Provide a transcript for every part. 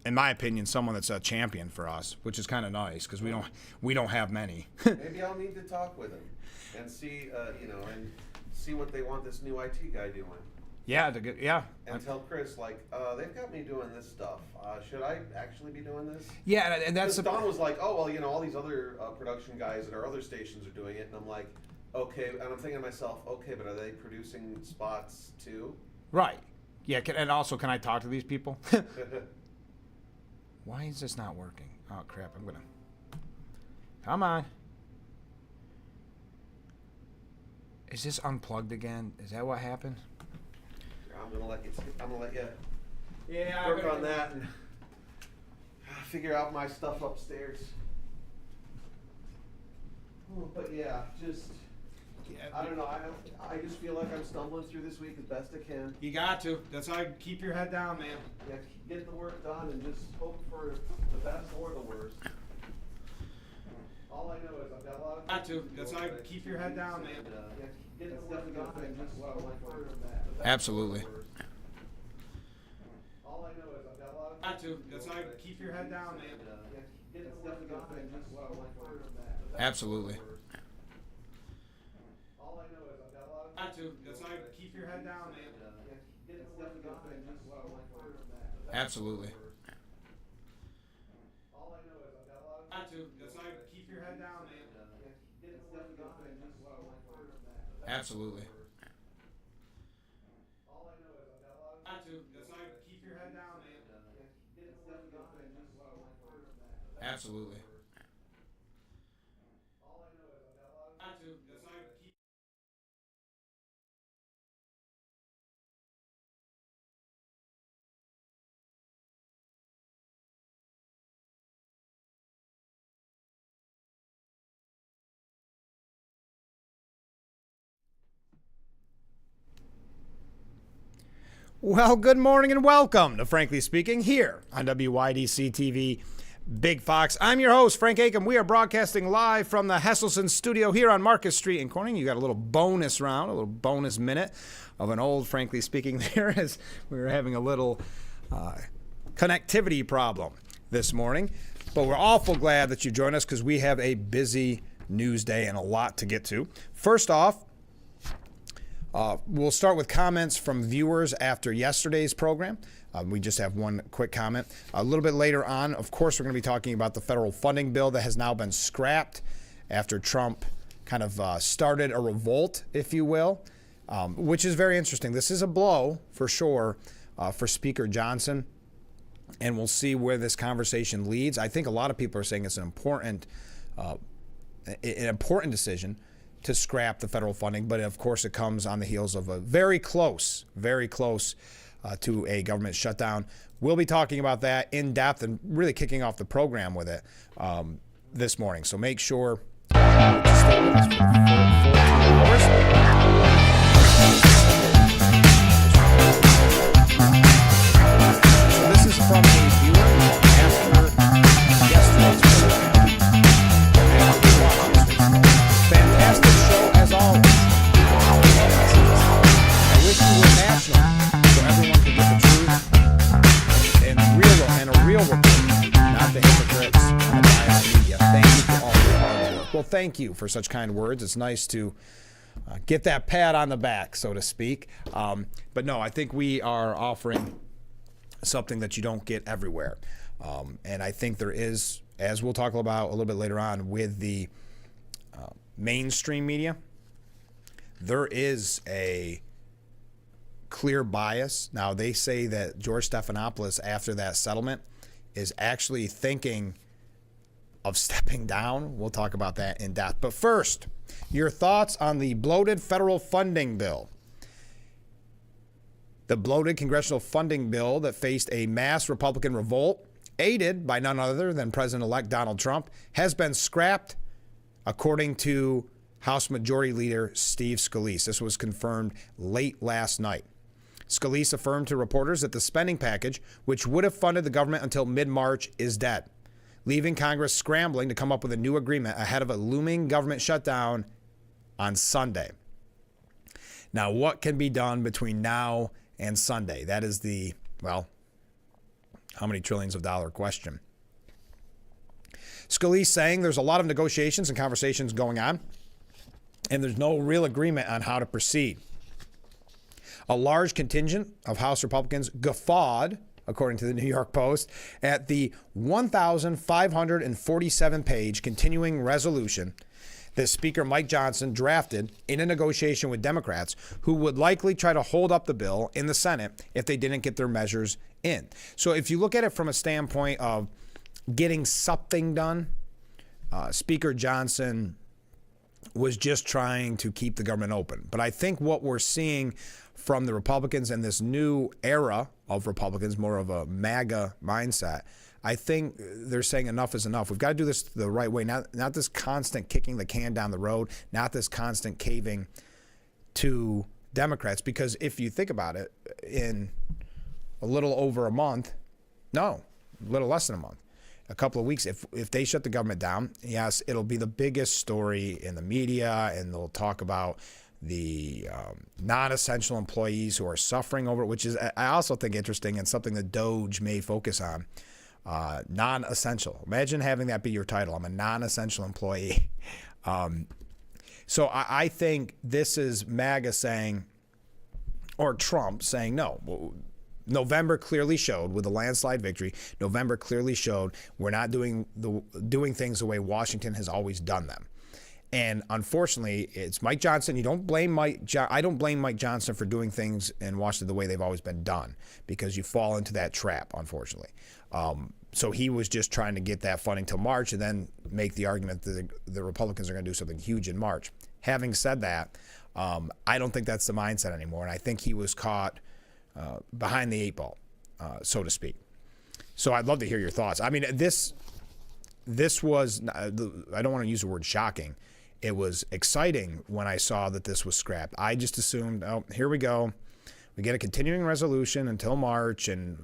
in my opinion, someone that's a champion for us, which is kind of nice because we don't have many. Maybe I'll need to talk with him and see, and see what they want this new IT guy doing. Yeah, And tell Chris, like, they've got me doing this stuff. Should I actually be doing this? Yeah, and that's Don was like, oh, well, all these other production guys at our other stations are doing it. And I'm like, okay. And I'm thinking to myself, okay, but are they producing spots too? right. Yeah, and also, can I talk to these people? Why is this not working? Oh, crap. Come on. Is this unplugged again? Is that what happened? I'm gonna let you Yeah, work on that and figure out my stuff upstairs. But yeah, I don't know. I just feel like I'm stumbling through this week as best I can. You got to. That's how you keep your head down, man. Yeah, get the work done and just hope for the best or the worst. All I know is I've got a lot of. Got to. That's how you keep your head down, man. Yeah, get the work done and just hope for the best. Absolutely. All I know is I've got a lot of. Got to. That's how you keep your head down, man. Yeah, get the work done and just hope for the best. Absolutely. All I know is I've got a lot of. Got to. That's how you keep your head down, man. Yeah, get the work done and just hope for the best. Absolutely. All I know is I've got a lot of. Got to. That's how you keep your head down, man. Get the work done and just hope for the best. Absolutely. All I know is I've got a lot of. Got to. That's how you keep your head down, man. Get the work done and just hope for the best. Absolutely. All I know is I've got a lot of. Got to. That's how you keep. Well, good morning and welcome to Frankly Speaking here on WYDC TV Big Fox. I'm your host, Frank Acom. We are broadcasting live from the Hesselson studio here on Marcus Street in Corning. You got a little bonus round, a little bonus minute of an old Frankly Speaking there as we were having a little connectivity problem this morning. But we're awful glad that you joined us because we have a busy news day and a lot to get to. First off, we'll start with comments from viewers after yesterday's program. We just have one quick comment. A little bit later on, of course, we're going to be talking about the federal funding bill that has now been scrapped after Trump kind of started a revolt, if you will, which is very interesting. This is a blow, for sure, for Speaker Johnson, and we'll see where this conversation leads. I think a lot of people are saying it's an important decision to scrap the federal funding, but of course it comes on the heels of a very close to a government shutdown. We'll be talking about that in depth and really kicking off the program with it this morning. So make sure to stay with us for the full 2 hours. So this is from a viewer after yesterday's program. Fantastic show as always. I wish we were national so everyone could get the truth and a real report, not the hypocrites and the biased media. Thank you for all your hard work. Well, thank you for such kind words. It's nice to get that pat on the back, so to speak. But no, I think we are offering something that you don't get everywhere. And I think there is, as we'll talk about a little bit later on with the mainstream media, there is a clear bias. Now, they say that George Stephanopoulos, after that settlement, is actually thinking of stepping down. We'll talk about that in depth. But first, your thoughts on the bloated federal funding bill. The bloated congressional funding bill that faced a mass Republican revolt, aided by none other than President-elect Donald Trump, has been scrapped, according to House Majority Leader Steve Scalise. This was confirmed late last night. Scalise affirmed to reporters that the spending package, which would have funded the government until mid-March, is dead, leaving Congress scrambling to come up with a new agreement ahead of a looming government shutdown on Sunday. Now, what can be done between now and Sunday? That is how many trillions of dollar question. Scalise saying there's a lot of negotiations and conversations going on, and there's no real agreement on how to proceed. A large contingent of House Republicans guffawed, according to the New York Post, at the 1,547-page continuing resolution that Speaker Mike Johnson drafted in a negotiation with Democrats, who would likely try to hold up the bill in the Senate if they didn't get their measures in. So if you look at it from a standpoint of getting something done, Speaker Johnson was just trying to keep the government open. But I think what we're seeing from the Republicans and this new era of Republicans, more of a MAGA mindset, I think they're saying enough is enough. We've got to do this the right way, not this constant kicking the can down the road, not this constant caving to Democrats. Because if you think about it, in a little over a month, no, a little less than a month, a couple of weeks, if they shut the government down, yes, it'll be the biggest story in the media, and they'll talk about the non-essential employees who are suffering over it, which is, I also think, interesting and something that Doge may focus on. Non-essential. Imagine having that be your title. I'm a non-essential employee. So I think this is MAGA saying, or Trump saying, no. November clearly showed, with a landslide victory, November clearly showed we're not doing things the way Washington has always done them. And unfortunately, it's Mike Johnson. You don't blame I don't blame Mike Johnson for doing things in Washington the way they've always been done, because you fall into that trap, unfortunately. So he was just trying to get that funding till March and then make the argument that the Republicans are going to do something huge in March. Having said that, I don't think that's the mindset anymore. And I think he was caught behind the eight ball, so to speak. So I'd love to hear your thoughts. I mean, this was, I don't want to use the word shocking. It was exciting when I saw that this was scrapped. I just assumed, oh, here we go. We get a continuing resolution until March, and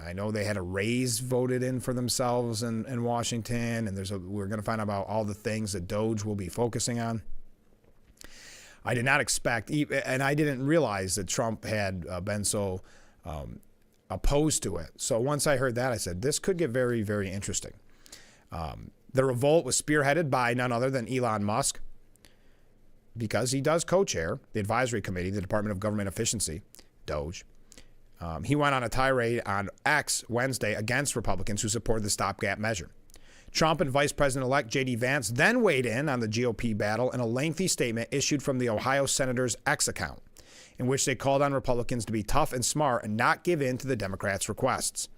I know they had a raise voted in for themselves in Washington, and we're going to find out about all the things that Doge will be focusing on. I did not expect, and I didn't realize that Trump had been so opposed to it. So once I heard that, I said, this could get very, very interesting. The revolt was spearheaded by none other than Elon Musk, because he does co-chair the advisory committee, the Department of Government Efficiency, Doge. He went on a tirade on X Wednesday against Republicans who supported the stopgap measure. Trump and Vice President-elect J.D. Vance then weighed in on the GOP battle in a lengthy statement issued from the Ohio Senator's X account, in which they called on Republicans to be tough and smart and not give in to the Democrats' requests.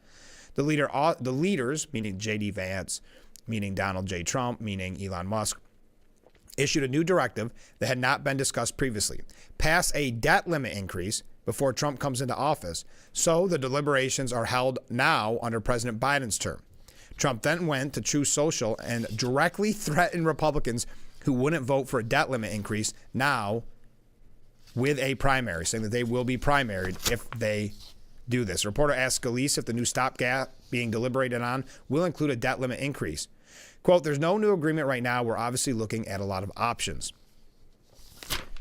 The leaders, meaning J.D. Vance, meaning Donald J. Trump, meaning Elon Musk, issued a new directive that had not been discussed previously: pass a debt limit increase before Trump comes into office, so the deliberations are held now under President Biden's term. Trump then went to Truth Social and directly threatened Republicans who wouldn't vote for a debt limit increase now with a primary, saying that they will be primaried if they do this. A reporter asked Scalise if the new stopgap being deliberated on will include a debt limit increase. Quote, "There's no new agreement right now. We're obviously looking at a lot of options,"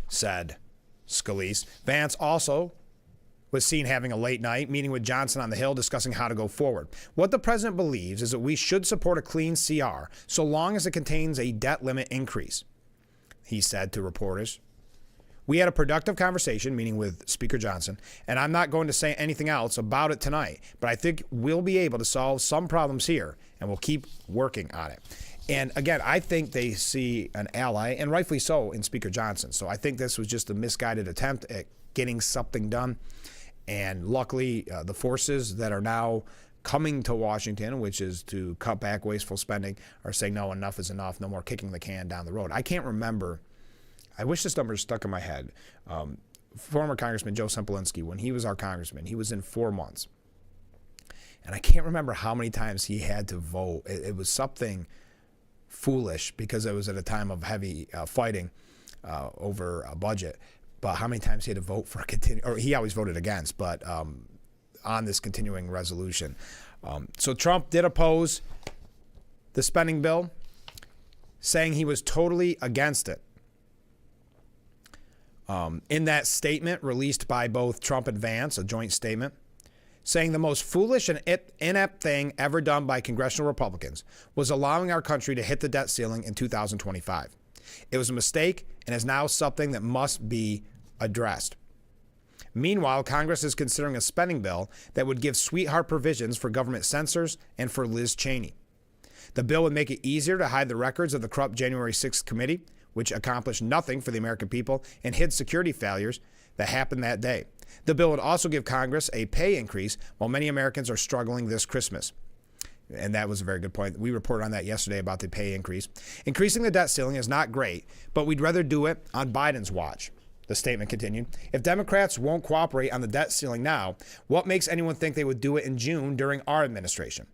said Scalise. Vance also was seen having a late night meeting with Johnson on the Hill, discussing how to go forward. What the president believes is that we should support a clean CR so long as it contains a debt limit increase, he said to reporters. "We had a productive conversation," meaning with Speaker Johnson, "and I'm not going to say anything else about it tonight, but I think we'll be able to solve some problems here, and we'll keep working on it." And again, I think they see an ally, and rightfully so, in Speaker Johnson. So I think this was just a misguided attempt at getting something done. And luckily, the forces that are now coming to Washington, which is to cut back wasteful spending, are saying, no, enough is enough. No more kicking the can down the road. I can't remember. I wish this number is stuck in my head. Former Congressman Joe Sempolinski, when he was our congressman, he was in 4 months. And I can't remember how many times he had to vote. It was something foolish because it was at a time of heavy fighting over a budget. But how many times he had to vote for or he always voted against, but on this continuing resolution. So Trump did oppose the spending bill, saying he was totally against it. In that statement released by both Trump and Vance, a joint statement, saying the most foolish and inept thing ever done by congressional Republicans was allowing our country to hit the debt ceiling in 2025. It was a mistake and is now something that must be addressed. Meanwhile, Congress is considering a spending bill that would give sweetheart provisions for government censors and for Liz Cheney. The bill would make it easier to hide the records of the corrupt January 6th committee, which accomplished nothing for the American people and hid security failures that happened that day. The bill would also give Congress a pay increase while many Americans are struggling this Christmas. And that was a very good point. We reported on that yesterday about the pay increase. Increasing the debt ceiling is not great, but we'd rather do it on Biden's watch. The statement continued. If Democrats won't cooperate on the debt ceiling now, what makes anyone think they would do it in June during our administration?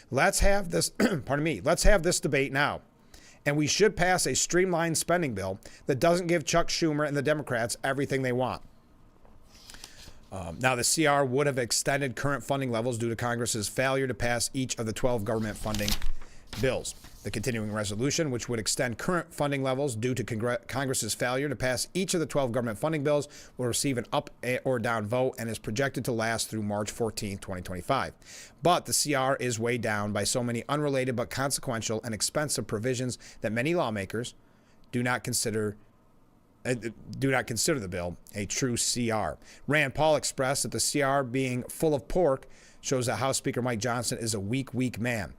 Let's have this, let's have this debate now. And we should pass a streamlined spending bill that doesn't give Chuck Schumer and the Democrats everything they want. Now, the CR would have extended current funding levels due to Congress's failure to pass each of the 12 government funding bills. The continuing resolution, which would extend current funding levels due to Congress's failure to pass each of the 12 government funding bills, will receive an up or down vote and is projected to last through March 14, 2025. But the CR is weighed down by so many unrelated but consequential and expensive provisions that many lawmakers do not consider the bill a true CR. Rand Paul expressed that the CR being full of pork shows that House Speaker Mike Johnson is a weak man.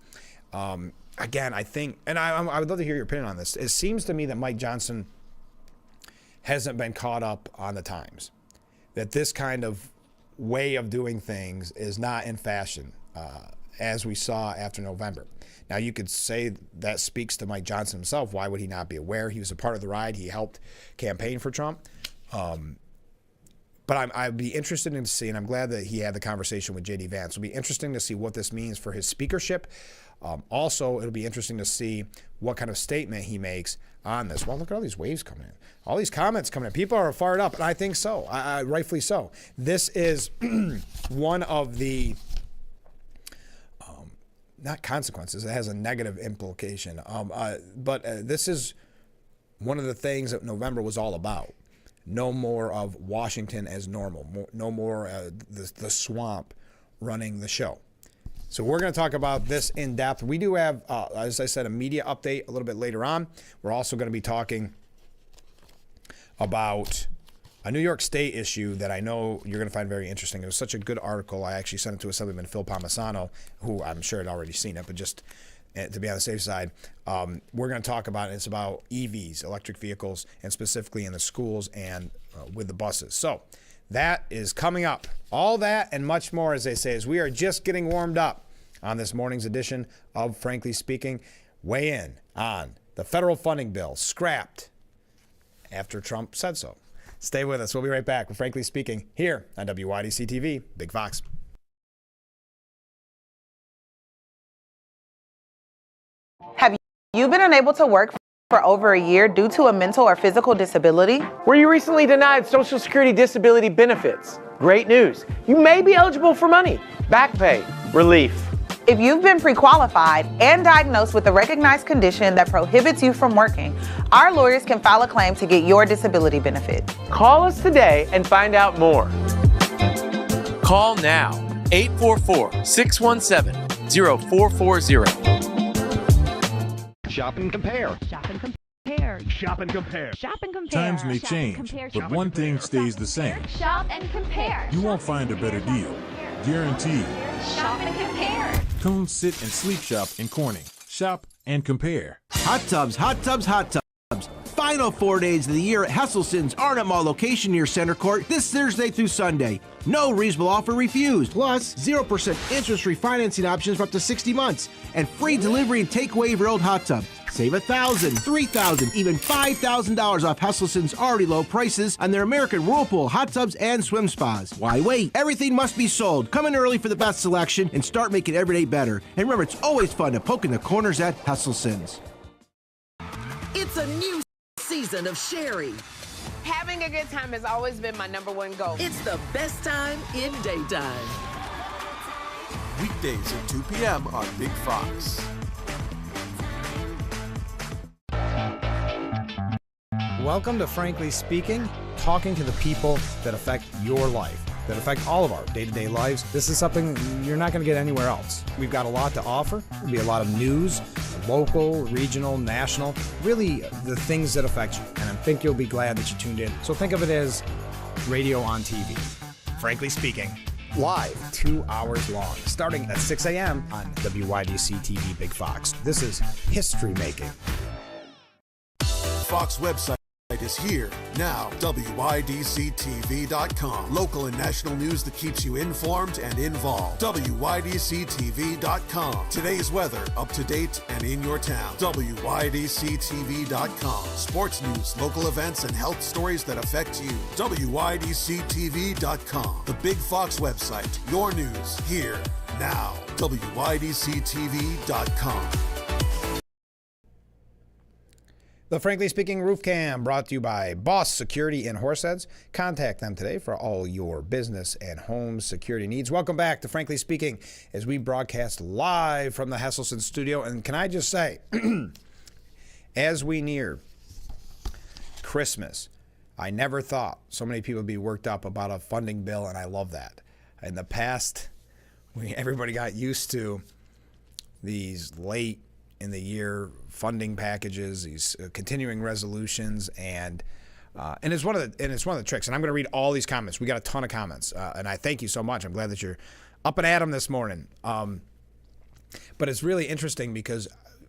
Again, I think, and I would love to hear your opinion on this. It seems to me that Mike Johnson hasn't been caught up on the times, that this kind of way of doing things is not in fashion, as we saw after November. Now, you could say that speaks to Mike Johnson himself. Why would he not be aware? He was a part of the ride. He helped campaign for Trump. But I'd be interested in to see, and I'm glad that he had the conversation with J.D. Vance. It'll be interesting to see what this means for his speakership. Also, it'll be interesting to see what kind of statement he makes on this. Well, look at all these waves coming in. All these comments coming in. People are fired up, and I think so. Rightfully so. This is one of the... not consequences, it has a negative implication. But this is one of the things that November was all about. No more of Washington as normal. No more the swamp running the show. So we're going to talk about this in depth. We do have, as I said, a media update a little bit later on. We're also going to be talking about a New York State issue that I know you're going to find very interesting. It was such a good article. I actually sent it to Assemblyman Phil Palmisano, who I'm sure had already seen it, but just to be on the safe side, we're going to talk about it. It's about EVs, electric vehicles, and specifically in the schools and with the buses. So that is coming up. All that and much more, as they say, as we are just getting warmed up on this morning's edition of Frankly Speaking. Weigh in on the federal funding bill scrapped after Trump said so. Stay with us. We'll be right back with Frankly Speaking here on WYDC TV, Big Fox. Have you been unable to work for over a year due to a mental or physical disability? Were you recently denied Social Security disability benefits? Great news. You may be eligible for money, back pay, relief. If you've been pre-qualified and diagnosed with a recognized condition that prohibits you from working, our lawyers can file a claim to get your disability benefit. Call us today and find out more. Call now, 844-617-0440. Shop and compare. Shop and compare. Shop and compare. Shop and compare. Times may change, but one thing stays the same. Shop and compare. You won't find a better deal. Guaranteed. Shop and compare. Come sit and sleep shop in Corning. Shop and compare. Hot tubs, hot tubs, hot tubs. Final 4 days of the year at Hesselsen's Arnott Mall location near Center Court this Thursday through Sunday. No reasonable offer refused. Plus, 0% interest-free financing options for up to 60 months. And free delivery and takeaway of your old hot tub. Save $1,000, $3,000, even $5,000 off Hesselsen's already low prices on their American Whirlpool hot tubs and swim spas. Why wait? Everything must be sold. Come in early for the best selection and start making every day better. And remember, it's always fun to poke in the corners at Hesselsen's. It's a new season of Sherry. Having a good time has always been my #1 goal. It's the best time in daytime. Weekdays at 2 p.m. on Big Fox. Welcome to Frankly Speaking, talking to the people that affect your life. that affect all of our day-to-day lives. This is something you're not going to get anywhere else. We've got a lot to offer. There'll be a lot of news, local, regional, national, really the things that affect you. And I think you'll be glad that you tuned in. So think of it as radio on TV. Frankly speaking, live, 2 hours long, starting at 6 a.m. on WYDC TV Big Fox. This is history making. Fox website is here now. WYDCTV.com. Local and national news that keeps you informed and involved. WYDCTV.com. Today's weather up to date and in your town. WYDCTV.com. Sports news, local events, and health stories that affect you. WYDCTV.com. The Big Fox website. Your news here now. WYDCTV.com. The Frankly Speaking Roof Cam brought to you by Boss Security in Horseheads. Contact them today for all your business and home security needs. Welcome back to Frankly Speaking as we broadcast live from the Hesselson studio. And can I just say, as we near Christmas, I never thought so many people would be worked up about a funding bill, and I love that. In the past, everybody got used to these late in the year funding packages, these continuing resolutions, and it's one of the tricks. And I'm going to read all these comments. We got a ton of comments, and I thank you so much. I'm glad that you're up and at 'em this morning. But it's really interesting because,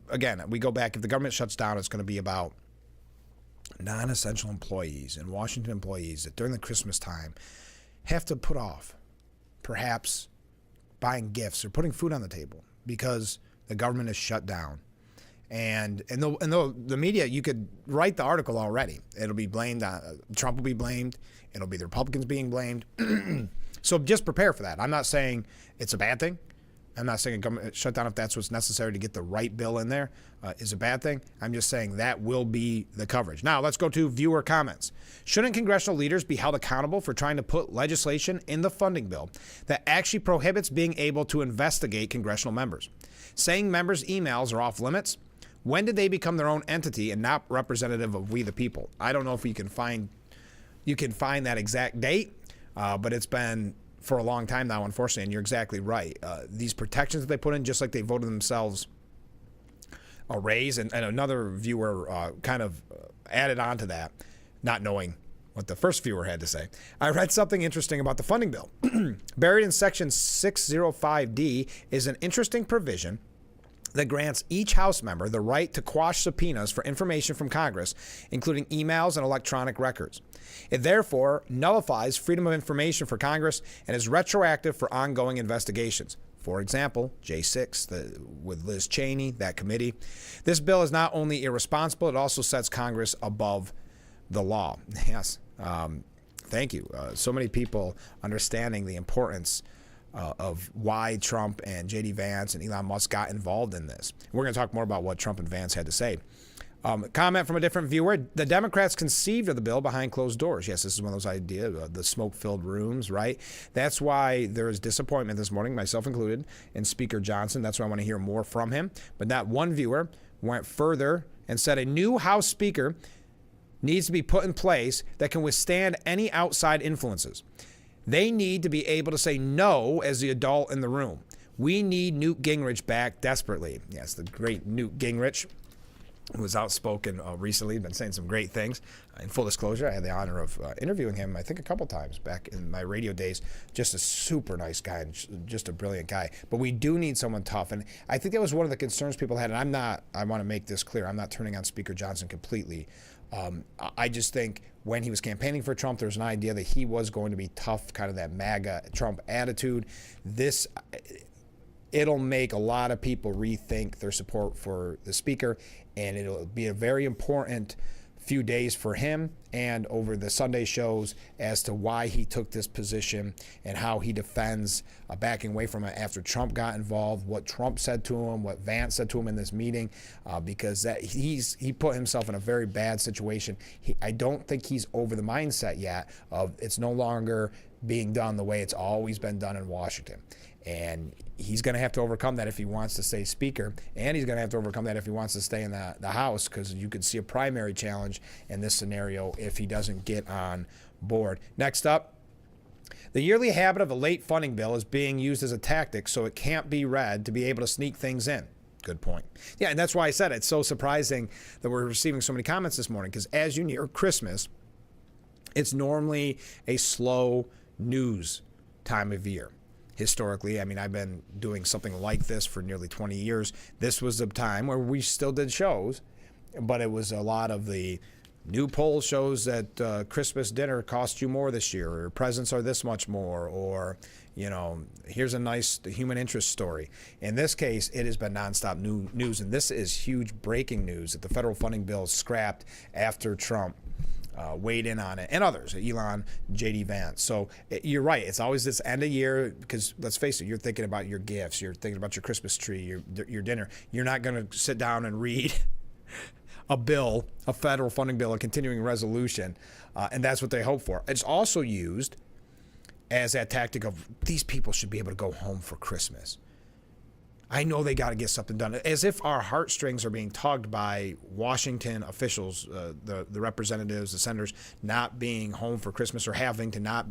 again, we go back. If the government shuts down, it's going to be about non-essential employees and Washington employees that during the Christmas time have to put off perhaps buying gifts or putting food on the table because the government is shut down. And the media, you could write the article already. It'll be blamed. Trump will be blamed. It'll be the Republicans being blamed. So just prepare for that. I'm not saying it's a bad thing. I'm not saying a government shutdown, if that's what's necessary to get the right bill in there, is a bad thing. I'm just saying that will be the coverage. Now, let's go to viewer comments. Shouldn't congressional leaders be held accountable for trying to put legislation in the funding bill that actually prohibits being able to investigate congressional members? Saying members' emails are off limits? When did they become their own entity and not representative of we the people? I don't know if you can find that exact date, but it's been for a long time now, unfortunately, and you're exactly right. These protections that they put in, just like they voted themselves a raise, and another viewer kind of added on to that, not knowing what the first viewer had to say. I read something interesting about the funding bill. Buried in Section 605D is an interesting provision that grants each House member the right to quash subpoenas for information from Congress, including emails and electronic records. It therefore nullifies freedom of information for Congress and is retroactive for ongoing investigations. For example, J6 with Liz Cheney, that committee. This bill is not only irresponsible, it also sets Congress above the law. Yes, thank you. So many people understanding the importance of why Trump and J.D. Vance and Elon Musk got involved in this. We're going to talk more about what Trump and Vance had to say. Comment from a different viewer. The Democrats conceived of the bill behind closed doors. Yes, this is one of those ideas, the smoke-filled rooms, right? That's why there is disappointment this morning, myself included, in Speaker Johnson. That's why I want to hear more from him. But that one viewer went further and said a new House Speaker needs to be put in place that can withstand any outside influences. They need to be able to say no as the adult in the room. We need Newt Gingrich back desperately. Yes, the great Newt Gingrich, who was outspoken recently, been saying some great things. In full disclosure, I had the honor of interviewing him, I think, a couple times back in my radio days. Just a super nice guy and just a brilliant guy. But we do need someone tough. And I think that was one of the concerns people had. And I want to make this clear, I'm not turning on Speaker Johnson completely. I just think when he was campaigning for Trump, there was an idea that he was going to be tough, kind of that MAGA Trump attitude. It'll make a lot of people rethink their support for the speaker, and it'll be a very important few days for him and over the Sunday shows as to why he took this position and how he defends backing away from it after Trump got involved, what Trump said to him, what Vance said to him in this meeting, because he put himself in a very bad situation. I don't think he's over the mindset yet of it's no longer being done the way it's always been done in Washington. And he's going to have to overcome that if he wants to stay speaker, and he's going to have to overcome that if he wants to stay in the House, because you could see a primary challenge in this scenario if he doesn't get on board. Next up, The yearly habit of a late funding bill is being used as a tactic so it can't be read to be able to sneak things in. Good point. Yeah, and that's why I said it's so surprising that we're receiving so many comments this morning, because as you near Christmas, it's normally a slow news time of year. Historically, I mean, I've been doing something like this for nearly 20 years. This was a time where we still did shows, but it was a lot of the new poll shows that Christmas dinner cost you more this year, or presents are this much more, or, you know, here's a nice human interest story. In this case, it has been nonstop news, and this is huge breaking news that the federal funding bill is scrapped after Trump weighed in on it, and others, Elon, J.D. Vance. So you're right. It's always this end of year, because let's face it, you're thinking about your gifts, you're thinking about your Christmas tree, your dinner. You're not going to sit down and read a bill, a federal funding bill, a continuing resolution, and that's what they hope for. It's also used as that tactic of these people should be able to go home for Christmas. I know they got to get something done, as if our heartstrings are being tugged by Washington officials, the representatives, the senators, not being home for Christmas, or having to not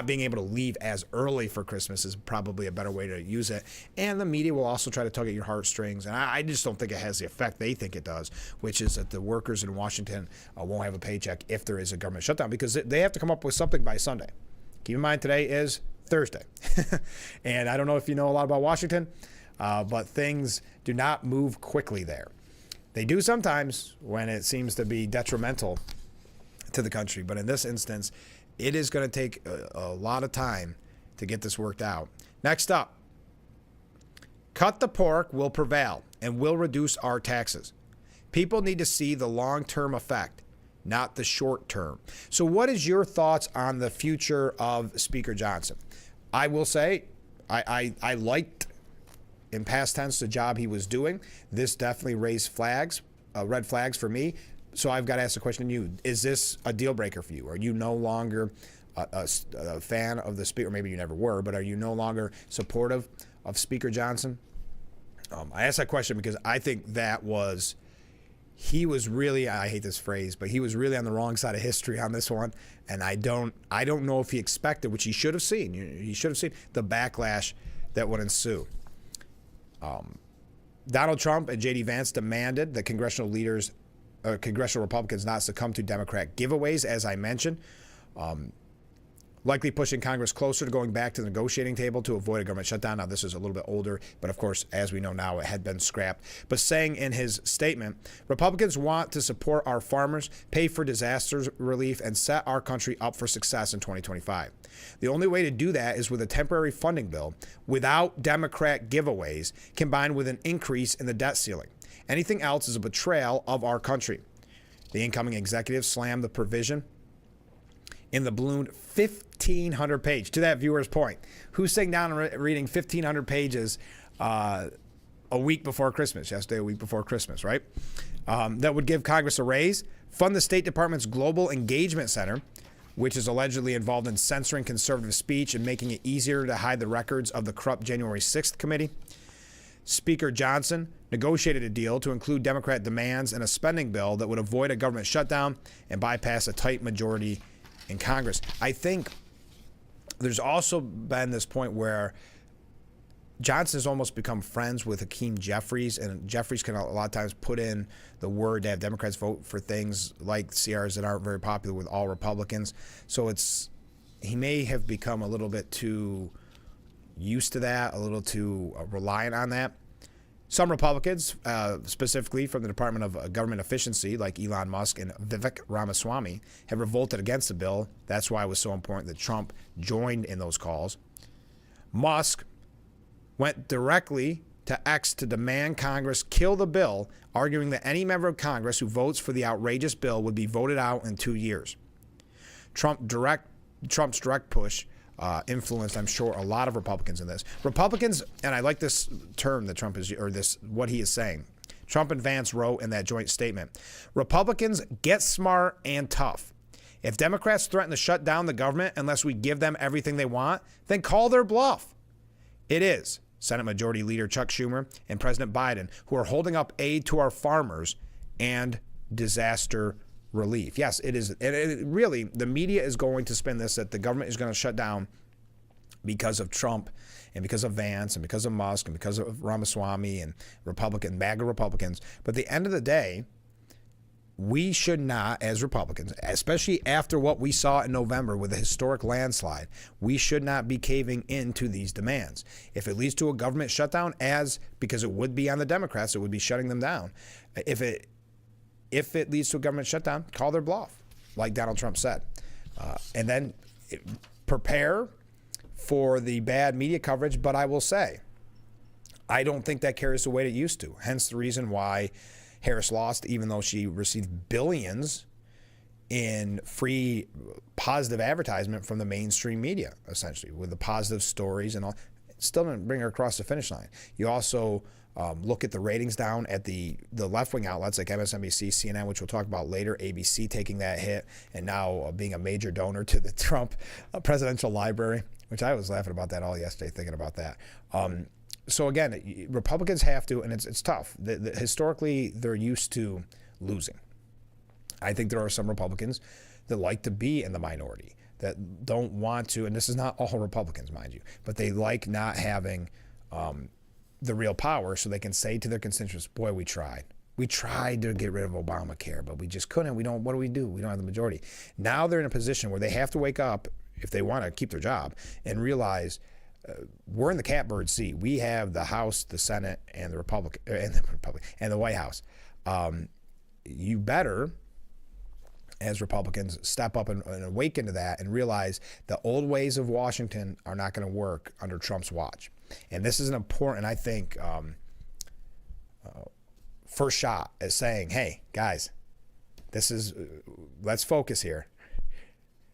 being able to leave as early for Christmas is probably a better way to use it. And the media will also try to tug at your heartstrings, and I just don't think it has the effect they think it does, which is that the workers in Washington won't have a paycheck if there is a government shutdown, because they have to come up with something by Sunday. Keep in mind, today is Thursday, and I don't know if you know a lot about Washington, but things do not move quickly there. They do sometimes when it seems to be detrimental to the country, but in this instance, it is going to take a lot of time to get this worked out. Next up, cut the pork will prevail and will reduce our taxes. People need to see the long-term effect, not the short term. So what is your thoughts on the future of Speaker Johnson? I will say I liked, in past tense, the job he was doing. This definitely raised red flags for me. So I've got to ask the question to you. Is this a deal breaker for you? Are you no longer a fan of the Speaker? Maybe you never were, but are you no longer supportive of Speaker Johnson? I asked that question because I think he was really, I hate this phrase, but he was really on the wrong side of history on this one. And I don't know if he expected, which he should have seen. He should have seen the backlash that would ensue. Donald Trump and J.D. Vance demanded that congressional Republicans not succumb to Democrat giveaways, as I mentioned, likely pushing Congress closer to going back to the negotiating table to avoid a government shutdown. Now, this is a little bit older, but of course, as we know now, it had been scrapped. But saying in his statement, Republicans want to support our farmers, pay for disaster relief, and set our country up for success in 2025. The only way to do that is with a temporary funding bill without Democrat giveaways, combined with an increase in the debt ceiling. Anything else is a betrayal of our country. The incoming executive slammed the provision in the ballooned 1,500 page. To that viewer's point, who's sitting down and reading 1,500 pages a week before Christmas, yesterday, a week before Christmas, right? That would give Congress a raise, fund the State Department's Global Engagement Center, which is allegedly involved in censoring conservative speech and making it easier to hide the records of the corrupt January 6th committee. Speaker Johnson negotiated a deal to include Democrat demands in a spending bill that would avoid a government shutdown and bypass a tight majority in Congress. I think there's also been this point where Johnson has almost become friends with Hakeem Jeffries, and Jeffries can a lot of times put in the word to have Democrats vote for things like CRs that aren't very popular with all Republicans. So he may have become a little bit too used to that, a little too reliant on that. Some Republicans, specifically from the Department of Government Efficiency, like Elon Musk and Vivek Ramaswamy, have revolted against the bill. That's why it was so important that Trump joined in those calls. Musk went directly to X to demand Congress kill the bill, arguing that any member of Congress who votes for the outrageous bill would be voted out in 2 years. Trump's direct push influenced, I'm sure, a lot of Republicans in this. Republicans, and I like this term that Trump is, or this, what he is saying. Trump and Vance wrote in that joint statement, Republicans get smart and tough. If Democrats threaten to shut down the government unless we give them everything they want, then call their bluff. It is Senate Majority Leader Chuck Schumer and President Biden who are holding up aid to our farmers and disaster relief. Yes, it is. Really, the media is going to spin this that the government is going to shut down because of Trump and because of Vance and because of Musk and because of Ramaswamy and MAGA Republicans. But at the end of the day, we should not, as Republicans, especially after what we saw in November with a historic landslide, we should not be caving into these demands. If it leads to a government shutdown, because it would be on the Democrats, it would be shutting them down. If it leads to a government shutdown, call their bluff, like Donald Trump said. And then prepare for the bad media coverage. But I will say, I don't think that carries the weight it used to. Hence the reason why Harris lost, even though she received billions in free positive advertisement from the mainstream media, essentially, with the positive stories and all. It still didn't bring her across the finish line. You also look at the ratings down at the left-wing outlets like MSNBC, CNN, which we'll talk about later, ABC taking that hit, and now being a major donor to the Trump presidential library, which I was laughing about that all yesterday, thinking about that. So again, Republicans have to, and it's tough. Historically, they're used to losing. I think there are some Republicans that like to be in the minority, that don't want to, and this is not all Republicans, mind you, but they like not having the real power, so they can say to their constituents, boy, we tried. We tried to get rid of Obamacare, but we just couldn't. What do? We don't have the majority. Now they're in a position where they have to wake up, if they want to keep their job, and realize we're in the catbird seat. We have the House, the Senate, and the White House. You better, as Republicans, step up and awaken to that and realize the old ways of Washington are not going to work under Trump's watch. And this is an important, I think, first shot at saying, hey, guys, let's focus here.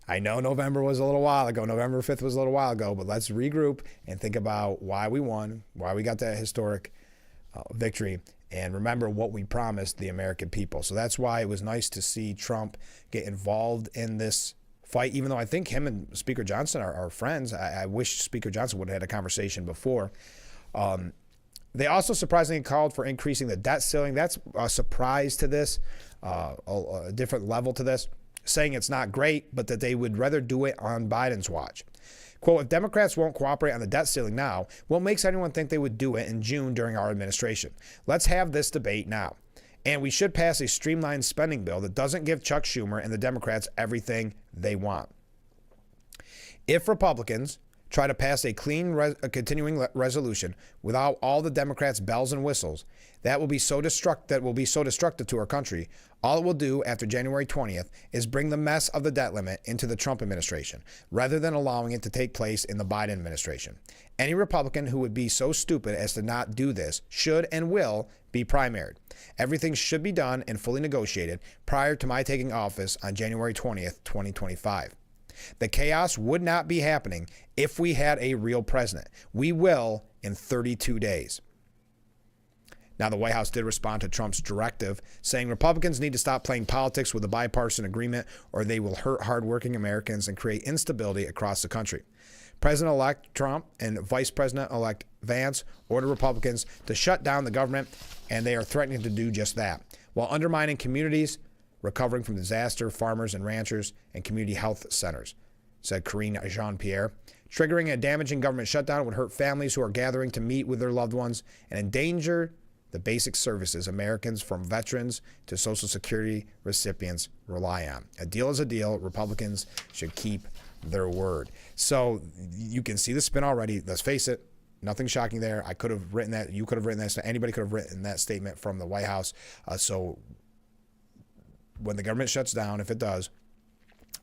I know November was a little while ago. November 5th was a little while ago, but let's regroup and think about why we won, why we got that historic victory, and remember what we promised the American people. So that's why it was nice to see Trump get involved in this fight, even though I think him and Speaker Johnson are friends. I wish Speaker Johnson would have had a conversation before. They also surprisingly called for increasing the debt ceiling. That's a surprise to this, a different level to this, saying it's not great, but that they would rather do it on Biden's watch. Quote, if Democrats won't cooperate on the debt ceiling now, what makes anyone think they would do it in June during our administration? Let's have this debate now. And we should pass a streamlined spending bill that doesn't give Chuck Schumer and the Democrats everything they want. If Republicans try to pass a clean continuing resolution without all the Democrats' bells and whistles, that will be so destructive to our country. All it will do after January 20th is bring the mess of the debt limit into the Trump administration, rather than allowing it to take place in the Biden administration. Any Republican who would be so stupid as to not do this should and will be primaried. Everything should be done and fully negotiated prior to my taking office on January 20th, 2025. The chaos would not be happening if we had a real president. We will in 32 days. Now, the White House did respond to Trump's directive, saying Republicans need to stop playing politics with a bipartisan agreement, or they will hurt hardworking Americans and create instability across the country. President-elect Trump and Vice President-elect Vance ordered Republicans to shut down the government, and they are threatening to do just that, while undermining communities recovering from disaster, farmers and ranchers, and community health centers, said Karine Jean-Pierre. Triggering a damaging government shutdown would hurt families who are gathering to meet with their loved ones and endanger the basic services Americans, from veterans to Social Security recipients, rely on. A deal is a deal. Republicans should keep their word. So you can see the spin already. Let's face it, nothing shocking there. I could have written that. You could have written that. Anybody could have written that statement from the White House. So when the government shuts down, if it does,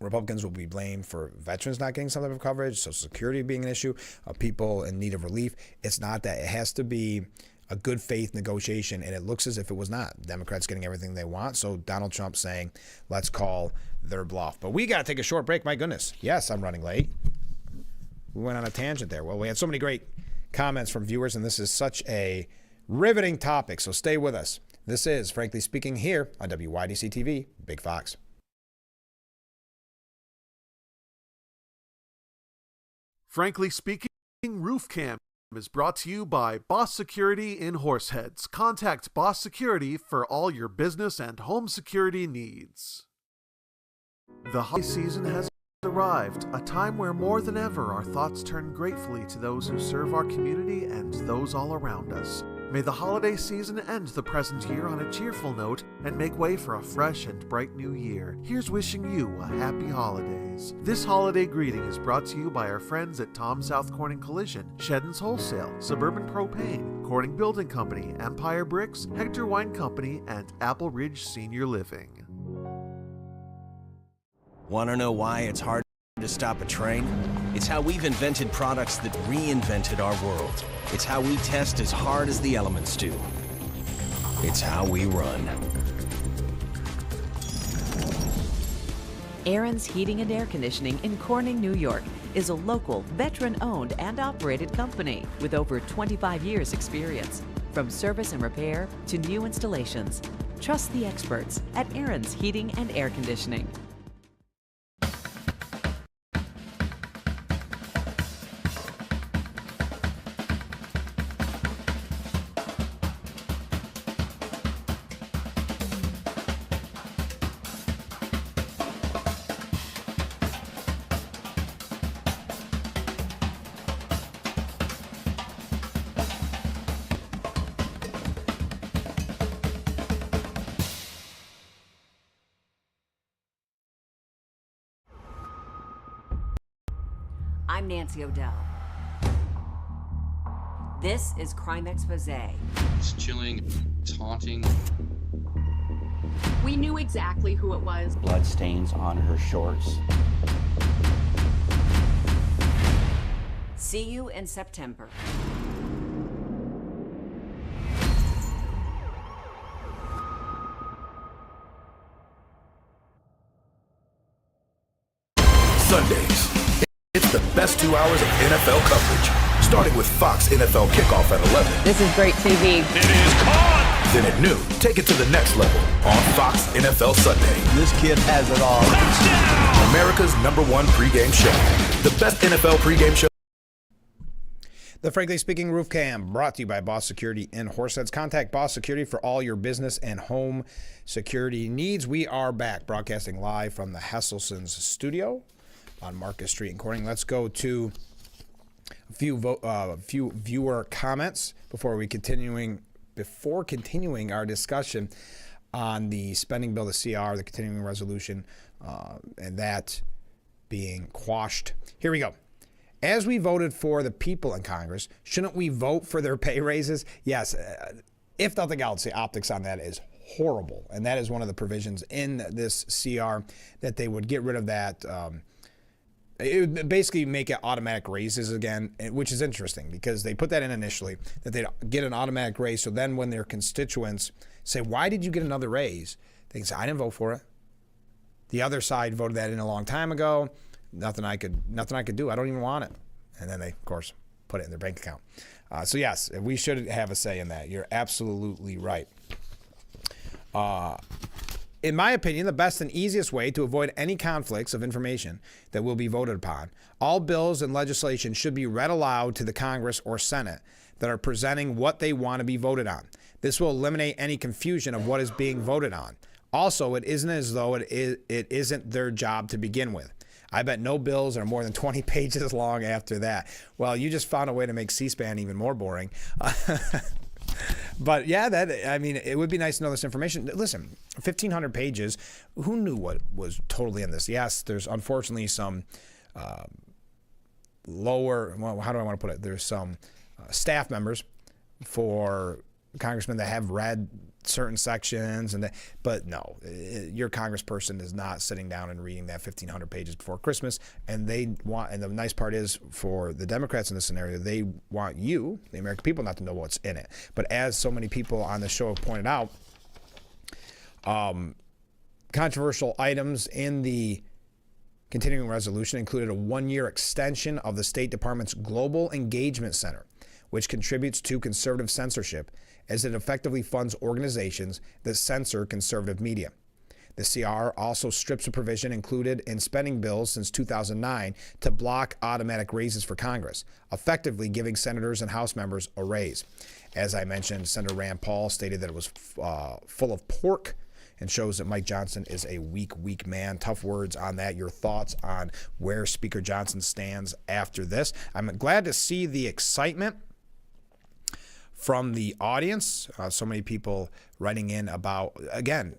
Republicans will be blamed for veterans not getting some type of coverage, Social Security being an issue, people in need of relief. It's not that. It has to be a good faith negotiation, and it looks as if it was not. Democrats getting everything they want, so Donald Trump saying, let's call their bluff. But we got to take a short break. My goodness. Yes, I'm running late. We went on a tangent there. Well, we had so many great comments from viewers, and this is such a riveting topic, so stay with us. This is Frankly Speaking here on WYDC TV, Big Fox. Frankly Speaking, Roof Cam is brought to you by Boss Security in Horseheads. Contact Boss Security for all your business and home security needs. The holiday season has arrived, a time where more than ever our thoughts turn gratefully to those who serve our community and those all around us. May the holiday season end the present year on a cheerful note and make way for a fresh and bright new year. Here's wishing you a happy holidays. This holiday greeting is brought to you by our friends at Tom South Corning Collision, Sheddon's Wholesale, Suburban Propane, Corning Building Company, Empire Bricks, Hector Wine Company, and Apple Ridge Senior Living. Want to know why it's hard to stop a train? It's how we've invented products that reinvented our world. It's how we test as hard as the elements do. It's how we run. Aaron's Heating and Air Conditioning in Corning, New York is a local, veteran-owned and operated company with over 25 years experience. From service and repair to new installations, trust the experts at Aaron's Heating and Air Conditioning. I'm Nancy O'Dell. This is Crime Expose. It's chilling, it's haunting. We knew exactly who it was. Blood stains on her shorts. See you in September. Sundays. It's the best 2 hours of NFL coverage, starting with Fox NFL Kickoff at 11. This is great TV. It is caught! Then at noon, take it to the next level on Fox NFL Sunday. This kid has it all. Touchdown! America's #1 pregame show. The best NFL pregame show. The Frankly Speaking Roof Cam, brought to you by Boss Security in Horseheads. Contact Boss Security for all your business and home security needs. We are back, broadcasting live from the Hesselson's studio on Marcus Street in Corning. Let's go to a few viewer comments before continuing our discussion on the spending bill, the CR, the continuing resolution, and that being quashed. Here we go. As we voted for the people in Congress, shouldn't we vote for their pay raises? Yes. If nothing else, the optics on that is horrible. And that is one of the provisions in this CR, that they would get rid of that. It would basically make it automatic raises again, which is interesting because they put that in initially, that they'd get an automatic raise. So then when their constituents say, why did you get another raise? They can say, I didn't vote for it. The other side voted that in a long time ago. Nothing I could do. I don't even want it. And then they, of course, put it in their bank account. So yes, we should have a say in that. You're absolutely right. In my opinion, the best and easiest way to avoid any conflicts of information that will be voted upon, all bills and legislation should be read aloud to the Congress or Senate that are presenting what they want to be voted on. This will eliminate any confusion of what is being voted on. Also, it isn't as though it isn't their job to begin with. I bet no bills are more than 20 pages long after that. Well, you just found a way to make C-SPAN even more boring. But yeah, it would be nice to know this information. Listen, 1,500 pages. Who knew what was totally in this? Yes, there's unfortunately some how do I want to put it? There's some staff members for congressmen that have read certain sections, but no, your congressperson is not sitting down and reading that 1,500 pages before Christmas. And and the nice part is for the Democrats in this scenario, they want you, the American people, not to know what's in it. But as so many people on the show have pointed out, controversial items in the continuing resolution included a 1-year extension of the State Department's Global Engagement Center, which contributes to conservative censorship as it effectively funds organizations that censor conservative media. The CR also strips a provision included in spending bills since 2009 to block automatic raises for Congress, effectively giving senators and House members a raise. As I mentioned, Senator Rand Paul stated that it was full of pork. and shows that Mike Johnson is a weak man. Tough words on that. Your thoughts on where Speaker Johnson stands after this? I'm glad to see the excitement from the audience. So many people writing in about, again,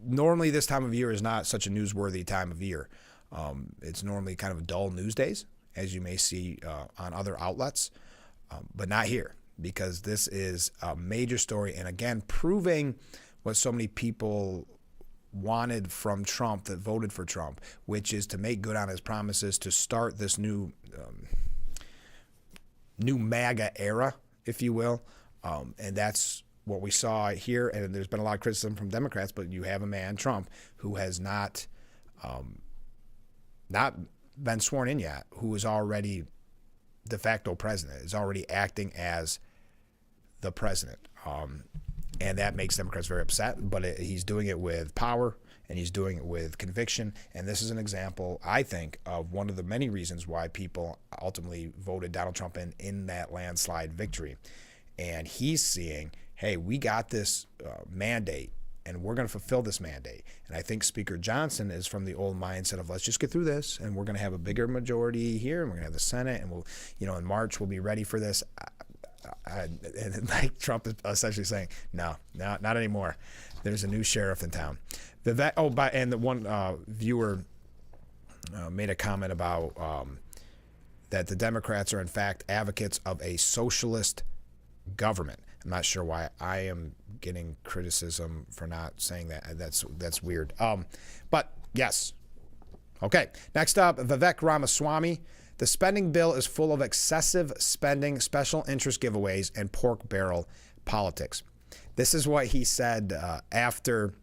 normally this time of year is not such a newsworthy time of year. It's normally kind of dull news days, as you may see on other outlets, but not here, because this is a major story. And again, proving what so many people wanted from Trump that voted for Trump, which is to make good on his promises to start this new MAGA era, if you will. And that's what we saw here. And there's been a lot of criticism from Democrats, but you have a man, Trump, who has not been sworn in yet, who is already de facto president, is already acting as the president. And that makes Democrats very upset, but he's doing it with power and he's doing it with conviction. And this is an example, I think, of one of the many reasons why people ultimately voted Donald Trump in that landslide victory. And he's seeing, hey, we got this mandate and we're going to fulfill this mandate. And I think Speaker Johnson is from the old mindset of, let's just get through this and we're going to have a bigger majority here and we're going to have the Senate and we'll, in March we'll be ready for this. And like Trump is essentially saying, no, not anymore. There's a new sheriff in town. And the one viewer made a comment about that the Democrats are in fact advocates of a socialist government. I'm not sure why I am getting criticism for not saying that. That's weird. But yes. Okay. Next up, Vivek Ramaswamy. The spending bill is full of excessive spending, special interest giveaways, and pork barrel politics. This is what he said after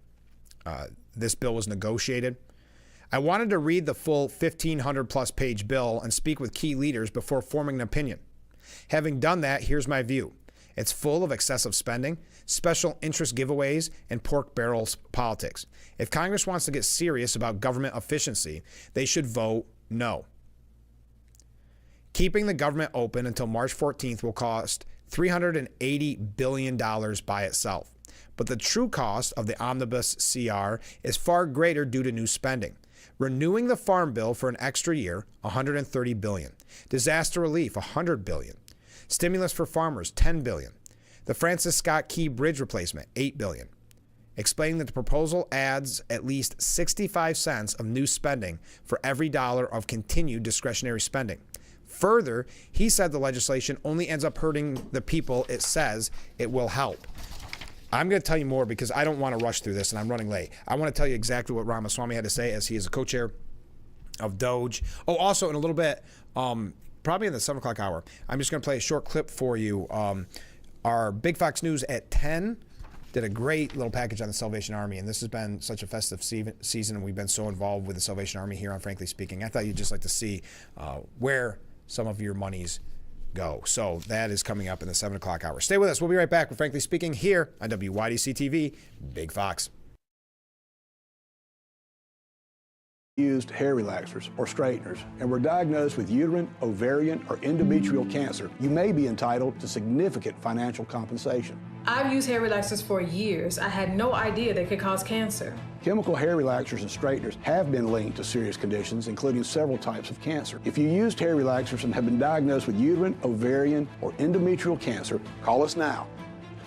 this bill was negotiated. I wanted to read the full 1,500-plus page bill and speak with key leaders before forming an opinion. Having done that, here's my view. It's full of excessive spending, special interest giveaways, and pork barrels politics. If Congress wants to get serious about government efficiency, they should vote no. Keeping the government open until March 14th will cost $380 billion by itself. But the true cost of the omnibus CR is far greater due to new spending. Renewing the Farm Bill for an extra year, $130 billion. Disaster relief, $100 billion. Stimulus for farmers, $10 billion. The Francis Scott Key Bridge replacement, $8 billion. Explaining that the proposal adds at least 65 cents of new spending for every dollar of continued discretionary spending. Further, he said the legislation only ends up hurting the people it says it will help. I'm going to tell you more because I don't want to rush through this and I'm running late. I want to tell you exactly what Ramaswamy had to say as he is a co-chair of DOGE. Oh, also in a little bit, probably in the 7 o'clock hour, I'm just going to play a short clip for you. Our Big Fox News at 10 did a great little package on the Salvation Army, and this has been such a festive season, and we've been so involved with the Salvation Army here on Frankly Speaking. I thought you'd just like to see where some of your monies go. So that is coming up in the 7 o'clock hour. Stay with us. We'll be right back with Frankly Speaking here on WYDC TV, Big Fox. Used hair relaxers or straighteners and were diagnosed with uterine, ovarian, or endometrial cancer, you may be entitled to significant financial compensation. I've used hair relaxers for years. I had no idea they could cause cancer. Chemical hair relaxers and straighteners have been linked to serious conditions, including several types of cancer. If you used hair relaxers and have been diagnosed with uterine, ovarian, or endometrial cancer, call us now.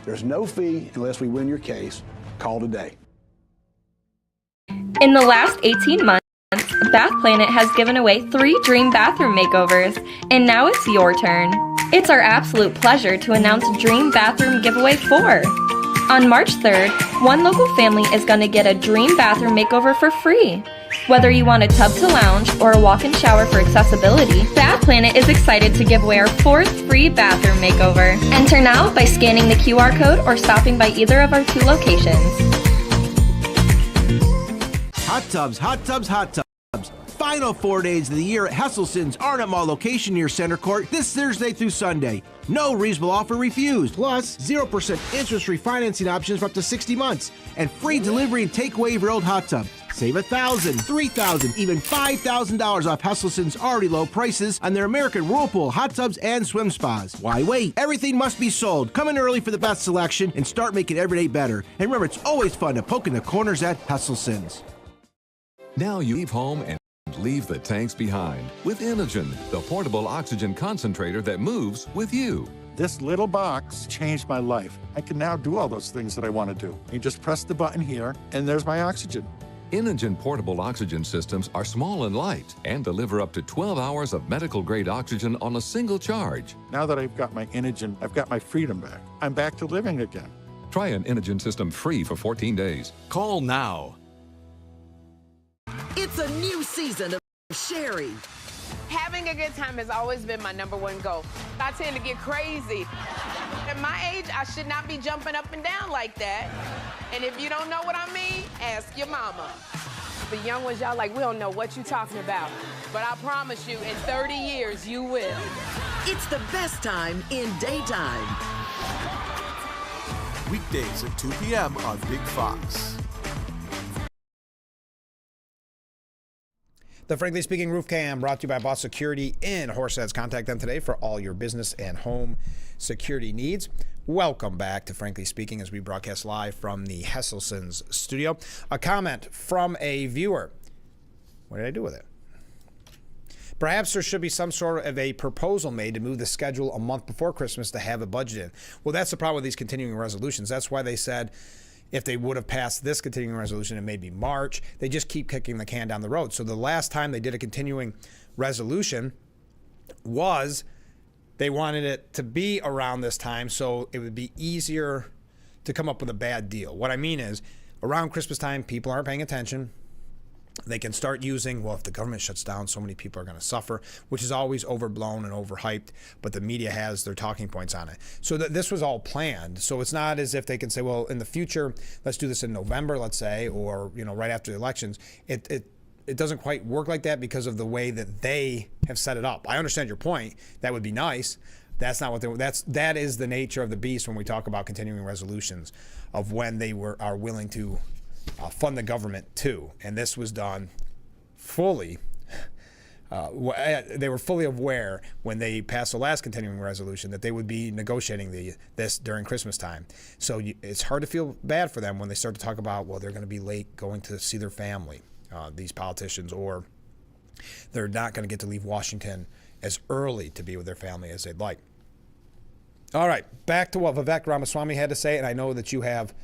There's no fee unless we win your case. Call today. In the last 18 months, Bath Planet has given away 3 dream bathroom makeovers, and now it's your turn. It's our absolute pleasure to announce Dream Bathroom Giveaway 4. On March 3rd, one local family is going to get a dream bathroom makeover for free. Whether you want a tub to lounge or a walk-in shower for accessibility, Bath Planet is excited to give away our 4th free bathroom makeover. Enter now by scanning the QR code or stopping by either of our 2 locations. Hot tubs, hot tubs, hot tubs. Final 4 days of the year at Hesselson's Arnott Mall location near Center Court this Thursday through Sunday. No reasonable offer refused. Plus, 0% interest-free financing options for up to 60 months. And free delivery and takeaway of your old hot tub. Save $1,000, $3,000, even $5,000 off Hesselson's already low prices on their American Whirlpool hot tubs and swim spas. Why wait? Everything must be sold. Come in early for the best selection and start making every day better. And remember, it's always fun to poke in the corners at Hesselson's. Now you leave home and leave the tanks behind with Inogen, the portable oxygen concentrator that moves with you. This little box changed my life. I can now do all those things that I want to do. You just press the button here, and there's my oxygen. Inogen portable oxygen systems are small and light and deliver up to 12 hours of medical-grade oxygen on a single charge. Now that I've got my Inogen, I've got my freedom back. I'm back to living again. Try an Inogen system free for 14 days. Call now. It's a new season of Sherry. Having a good time has always been my number one goal. I tend to get crazy. At my age, I should not be jumping up and down like that. And if you don't know what I mean, ask your mama. The young ones, y'all like, we don't know what you're talking about. But I promise you, in 30 years, you will. It's the best time in daytime. Weekdays at 2 p.m. on Big Fox. The Frankly Speaking Roof Cam brought to you by Boss Security in Horseheads. Contact them today for all your business and home security needs. Welcome back to Frankly Speaking as we broadcast live from the Hesselson's studio. A comment from a viewer. What did I do with it? Perhaps there should be some sort of a proposal made to move the schedule a month before Christmas to have a budget in. Well, that's the problem with these continuing resolutions. That's why they said if they would have passed this continuing resolution in maybe March, they just keep kicking the can down the road. So the last time they did a continuing resolution was they wanted it to be around this time so it would be easier to come up with a bad deal. What I mean is, around Christmas time, people aren't paying attention. They can start using, well, if the government shuts down, so many people are going to suffer, which is always overblown and overhyped, but the media has their talking points on it. So this was all planned. So it's not as if they can say, well, in the future, let's do this in November, let's say, or right after the elections. It doesn't quite work like that because of the way that they have set it up. I understand your point. That would be nice. That's not what that is the nature of the beast when we talk about continuing resolutions of when they are willing to fund the government too, and this was done fully. They were fully aware when they passed the last continuing resolution that they would be negotiating this during Christmas time. So it's hard to feel bad for them when they start to talk about, well, they're going to be late going to see their family, these politicians, or they're not going to get to leave Washington as early to be with their family as they'd like. All right, back to what Vivek Ramaswamy had to say, and I know that you have.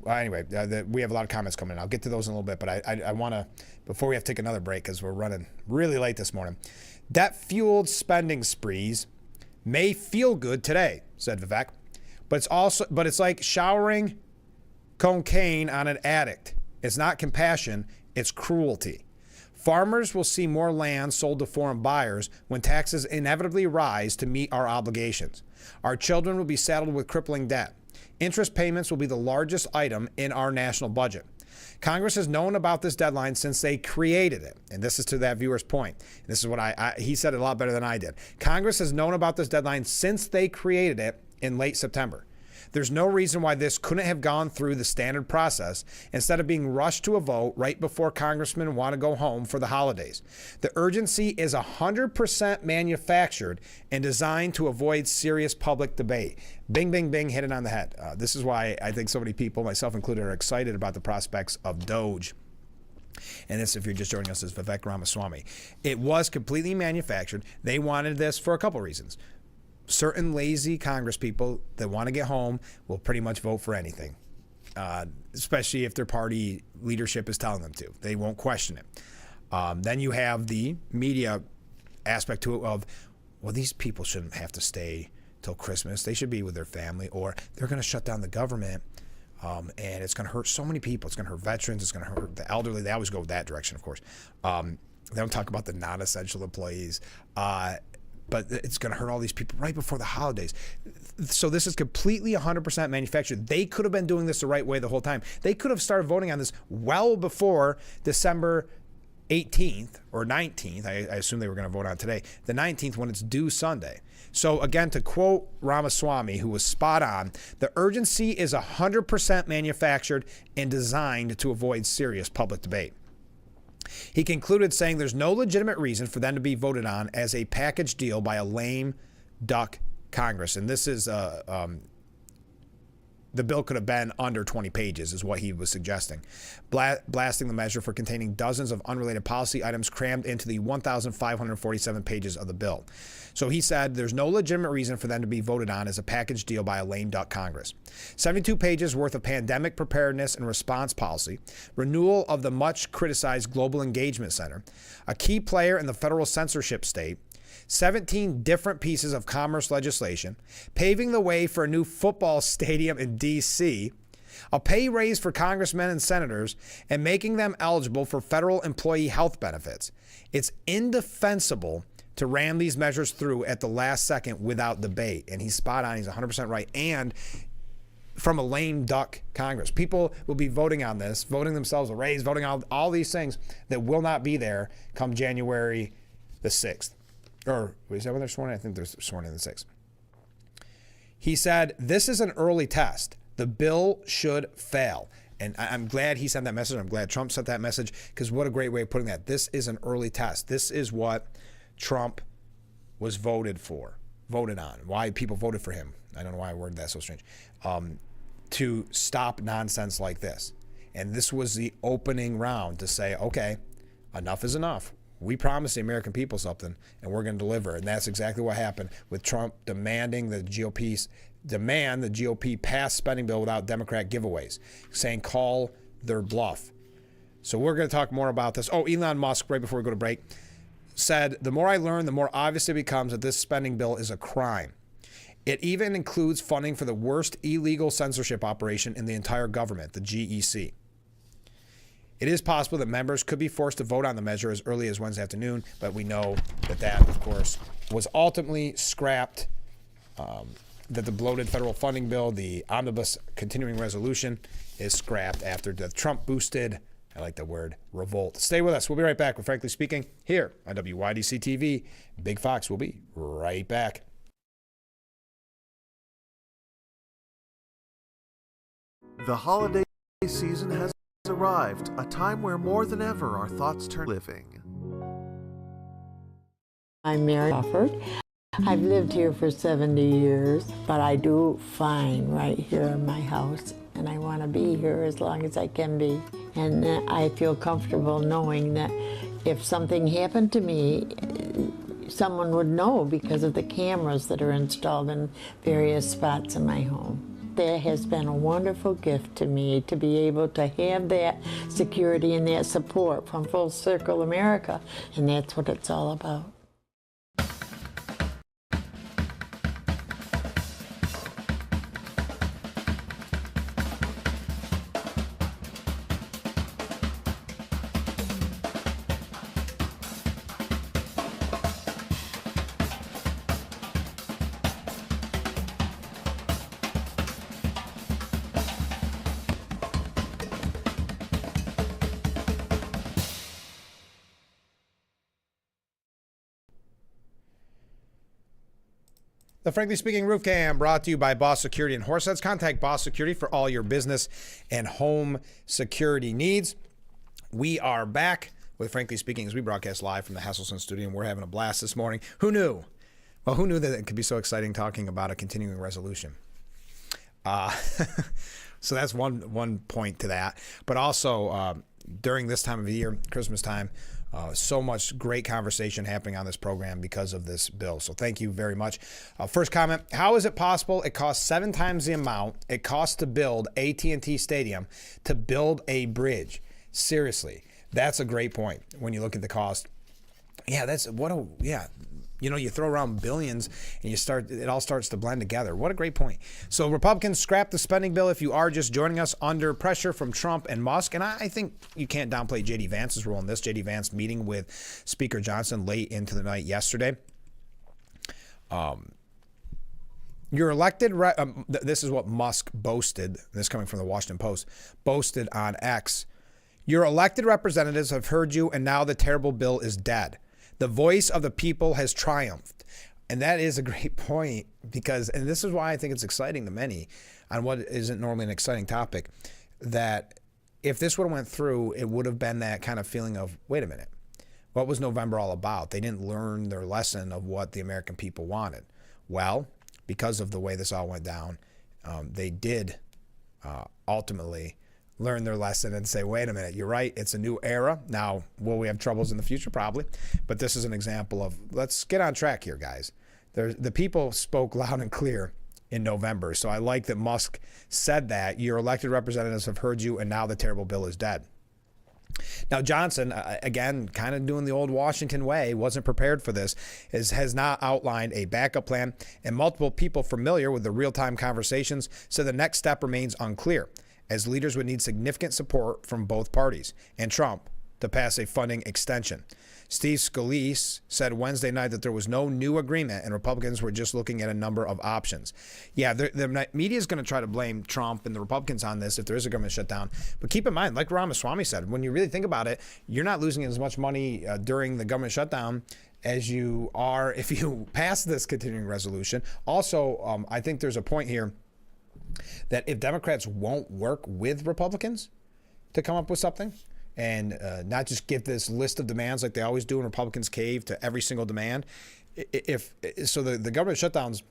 Anyway, we have a lot of comments coming in. I'll get to those in a little bit, but I want to, before we have to take another break because we're running really late this morning. Debt-fueled spending sprees may feel good today, said Vivek, but it's like showering cocaine on an addict. It's not compassion, it's cruelty. Farmers will see more land sold to foreign buyers when taxes inevitably rise to meet our obligations. Our children will be saddled with crippling debt. Interest payments will be the largest item in our national budget. Congress has known about this deadline since they created it. And this is to that viewer's point. This is what he said it a lot better than I did. Congress has known about this deadline since they created it in late September. There's no reason why this couldn't have gone through the standard process instead of being rushed to a vote right before congressmen want to go home for the holidays. The urgency is 100% manufactured and designed to avoid serious public debate. Bing, bing, bing, hit it on the head. This is why I think so many people, myself included, are excited about the prospects of Doge. And this, if you're just joining us, is Vivek Ramaswamy. It was completely manufactured. They wanted this for a couple reasons. Certain lazy Congress people that want to get home will pretty much vote for anything, especially if their party leadership is telling them to. They won't question it. Then you have the media aspect to it of, well, these people shouldn't have to stay till Christmas. They should be with their family, or they're going to shut down the government, and it's going to hurt so many people. It's going to hurt veterans. It's going to hurt the elderly. They always go with that direction, of course. They don't talk about the non-essential employees. But it's going to hurt all these people right before the holidays. So this is completely 100% manufactured. They could have been doing this the right way the whole time. They could have started voting on this well before December 18th or 19th. I assume they were going to vote on today. The 19th when it's due Sunday. So again, to quote Ramaswamy, who was spot on, the urgency is 100% manufactured and designed to avoid serious public debate. He concluded saying there's no legitimate reason for them to be voted on as a package deal by a lame duck Congress. And this is the bill could have been under 20 pages is what he was suggesting. Blasting the measure for containing dozens of unrelated policy items crammed into the 1,547 pages of the bill. So he said there's no legitimate reason for them to be voted on as a package deal by a lame duck Congress. 72 pages worth of pandemic preparedness and response policy, renewal of the much criticized Global Engagement Center, a key player in the federal censorship state, 17 different pieces of commerce legislation, paving the way for a new football stadium in D.C., a pay raise for congressmen and senators, and making them eligible for federal employee health benefits. It's indefensible to ram these measures through at the last second without debate. And he's spot on. He's 100% right. And from a lame duck Congress. People will be voting on this, voting themselves a raise, voting on all these things that will not be there come January the 6th. Or is that when they're sworn in? I think they're sworn in the 6th. He said, this is an early test. The bill should fail. And I'm glad he sent that message. I'm glad Trump sent that message because what a great way of putting that. This is an early test. This is what Trump was voted on. Why people voted for him. I don't know why I worded that so strange. To stop nonsense like this. And this was the opening round to say, okay, enough is enough. We promised the American people something, and we're going to deliver. And that's exactly what happened with Trump demanding the GOP pass spending bill without Democrat giveaways, saying call their bluff. So we're going to talk more about this. Oh, Elon Musk, right before we go to break, said, the more I learn, the more obvious it becomes that this spending bill is a crime. It even includes funding for the worst illegal censorship operation in the entire government, the GEC. It is possible that members could be forced to vote on the measure as early as Wednesday afternoon, but we know that, of course, was ultimately scrapped, that the bloated federal funding bill, the omnibus continuing resolution, is scrapped after the Trump-boosted, I like the word, revolt. Stay with us. We'll be right back with Frankly Speaking here on WYDC TV. Big Fox will be right back. The holiday season has arrived, a time where more than ever our thoughts turn living. I'm Mary Crawford. I've lived here for 70 years, but I do fine right here in my house, and I want to be here as long as I can be. And I feel comfortable knowing that if something happened to me, someone would know because of the cameras that are installed in various spots in my home. That has been a wonderful gift to me to be able to have that security and that support from Full Circle America, and that's what it's all about. The Frankly Speaking Roof Cam brought to you by Boss Security and Horseheads. Contact Boss Security for all your business and home security needs. We are back with Frankly Speaking as we broadcast live from the Hesselson studio, and we're having a blast this morning. Who knew? Well, who knew that it could be so exciting talking about a continuing resolution? So that's one point to that. But also, during this time of the year, Christmas time, so much great conversation happening on this program because of this bill. So thank you very much. First comment, how is it possible it costs 7 times the amount it costs to build AT&T Stadium to build a bridge? Seriously, that's a great point when you look at the cost. Yeah, you know, you throw around billions and it all starts to blend together. What a great point. So Republicans scrap the spending bill if you are just joining us under pressure from Trump and Musk. And I think you can't downplay J.D. Vance's role in this. J.D. Vance meeting with Speaker Johnson late into the night yesterday. You're elected, this is what Musk boasted, this coming from the Washington Post, boasted on X. Your elected representatives have heard you, and now the terrible bill is dead. The voice of the people has triumphed. And that is a great point because, and this is why I think it's exciting to many on what isn't normally an exciting topic, that if this would have went through, it would have been that kind of feeling of, wait a minute, what was November all about? They didn't learn their lesson of what the American people wanted. Well, because of the way this all went down, they did ultimately learn their lesson and say, wait a minute, you're right, it's a new era. Now, will we have troubles in the future? Probably. But this is an example of, let's get on track here, guys. The people spoke loud and clear in November. So I like that Musk said that. Your elected representatives have heard you, and now the terrible bill is dead. Now, Johnson, again, kind of doing the old Washington way, wasn't prepared for this, has not outlined a backup plan, and multiple people familiar with the real-time conversations said the next step remains unclear, as leaders would need significant support from both parties and Trump to pass a funding extension. Steve Scalise said Wednesday night that there was no new agreement and Republicans were just looking at a number of options. Yeah, the media is going to try to blame Trump and the Republicans on this if there is a government shutdown. But keep in mind, like Ramaswamy said, when you really think about it, you're not losing as much money during the government shutdown as you are if you pass this continuing resolution. Also, I think there's a point here that if Democrats won't work with Republicans to come up with something, and not just give this list of demands like they always do, and Republicans cave to every single demand. The government shutdown's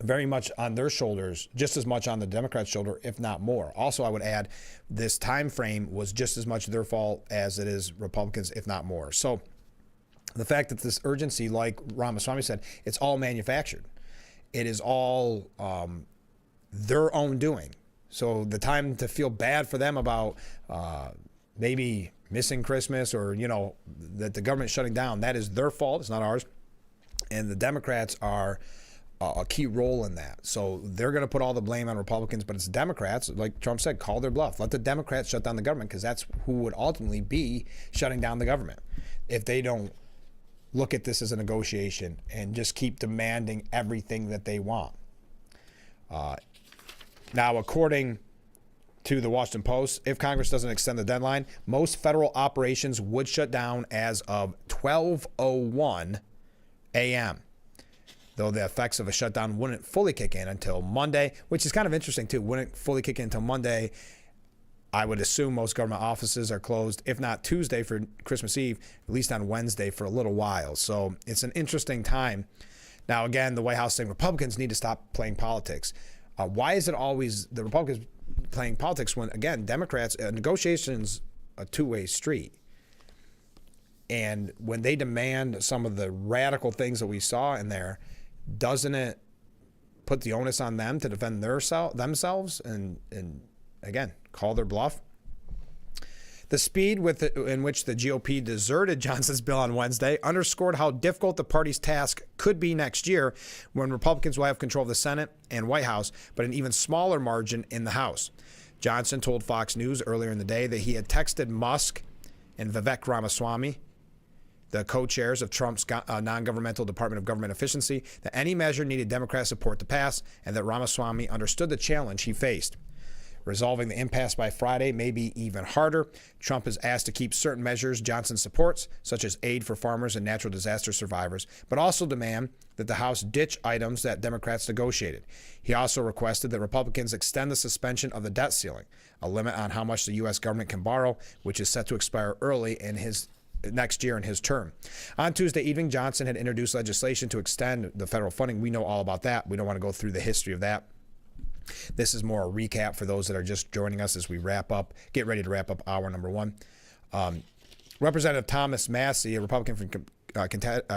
very much on their shoulders, just as much on the Democrats' shoulder, if not more. Also, I would add this time frame was just as much their fault as it is Republicans, if not more. So the fact that this urgency, like Ramaswamy said, it's all manufactured. It is all their own doing. So the time to feel bad for them about maybe missing Christmas or, that the government's shutting down, that is their fault. It's not ours. And the Democrats are a key role in that. So they're going to put all the blame on Republicans, but it's Democrats, like Trump said, call their bluff. Let the Democrats shut down the government because that's who would ultimately be shutting down the government if they don't look at this as a negotiation and just keep demanding everything that they want. Now, according to the Washington Post, if Congress doesn't extend the deadline, most federal operations would shut down as of 12:01 a.m., though the effects of a shutdown wouldn't fully kick in until Monday, which is kind of interesting, too. Wouldn't fully kick in until Monday. I would assume most government offices are closed, if not Tuesday for Christmas Eve, at least on Wednesday for a little while. So it's an interesting time. Now, again, the White House saying Republicans need to stop playing politics. Why is it always the Republicans playing politics when, again, Democrats, negotiations a two-way street. And when they demand some of the radical things that we saw in there, doesn't it put the onus on them to defend themselves and again, call their bluff? The speed in which the GOP deserted Johnson's bill on Wednesday underscored how difficult the party's task could be next year when Republicans will have control of the Senate and White House, but an even smaller margin in the House. Johnson told Fox News earlier in the day that he had texted Musk and Vivek Ramaswamy, the co-chairs of Trump's non-governmental Department of Government Efficiency, that any measure needed Democrat support to pass and that Ramaswamy understood the challenge he faced. Resolving the impasse by Friday may be even harder. Trump is asked to keep certain measures Johnson supports, such as aid for farmers and natural disaster survivors, but also demand that the House ditch items that Democrats negotiated. He also requested that Republicans extend the suspension of the debt ceiling, a limit on how much the U.S. government can borrow, which is set to expire early in his next year in his term. On Tuesday evening, Johnson had introduced legislation to extend the federal funding. We know all about that. We don't want to go through the history of that. This is more a recap for those that are just joining us as we get ready to wrap up hour number one. Representative Thomas Massie, a Republican from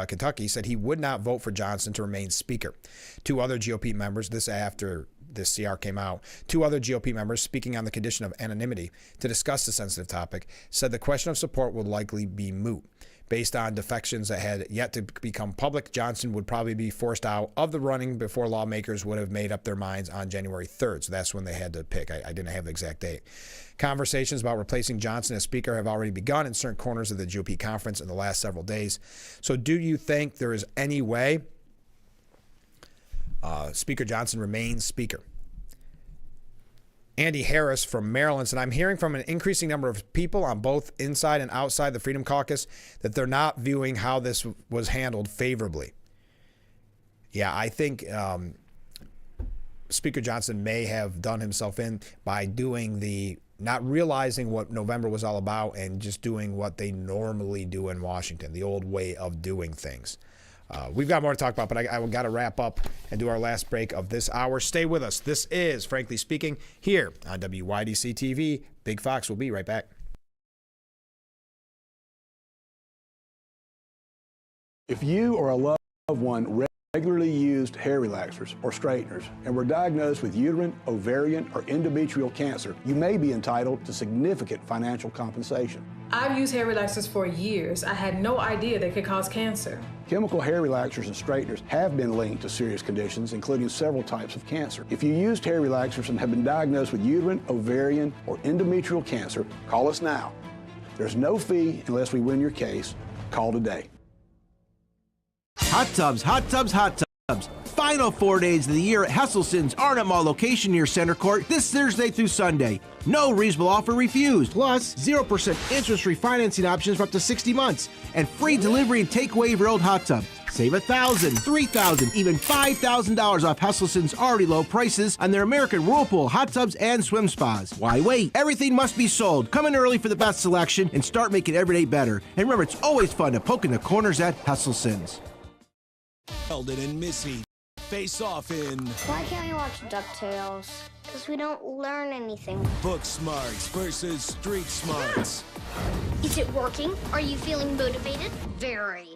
Kentucky, said he would not vote for Johnson to remain Speaker. Two other GOP members, this after this CR came out, two other GOP members speaking on the condition of anonymity to discuss the sensitive topic, said the question of support would likely be moot. Based on defections that had yet to become public, Johnson would probably be forced out of the running before lawmakers would have made up their minds on January 3rd. So that's when they had to pick. I didn't have the exact date. Conversations about replacing Johnson as Speaker have already begun in certain corners of the GOP conference in the last several days. So do you think there is any way Speaker Johnson remains Speaker? Andy Harris from Maryland, and I'm hearing from an increasing number of people on both inside and outside the Freedom Caucus that they're not viewing how this was handled favorably. Yeah, I think Speaker Johnson may have done himself in by doing not realizing what November was all about and just doing what they normally do in Washington, the old way of doing things. We've got more to talk about, but I got to wrap up and do our last break of this hour. Stay with us. This is Frankly Speaking here on WYDC TV. Big Fox will be right back. If you or a loved one regularly used hair relaxers or straighteners and were diagnosed with uterine, ovarian, or endometrial cancer, you may be entitled to significant financial compensation. I've used hair relaxers for years. I had no idea they could cause cancer. Chemical hair relaxers and straighteners have been linked to serious conditions, including several types of cancer. If you used hair relaxers and have been diagnosed with uterine, ovarian, or endometrial cancer, call us now. There's no fee unless we win your case. Call today. Hot tubs, hot tubs, hot tubs. Final 4 days of the year at Hesselson's Arnott Mall location near Center Court this Thursday through Sunday. No reasonable offer refused. Plus, 0% interest-free financing options for up to 60 months. And free delivery and takeaway of your old hot tub. Save $1,000, $3,000, even $5,000 off Hesselson's already low prices on their American Whirlpool hot tubs and swim spas. Why wait? Everything must be sold. Come in early for the best selection and start making every day better. And remember, it's always fun to poke in the corners at Hesselson's. Eldon and Missy face off in Why can't we watch DuckTales? Because we don't learn anything. Book Smarts versus Street Smarts. Is it working? Are you feeling motivated? Very.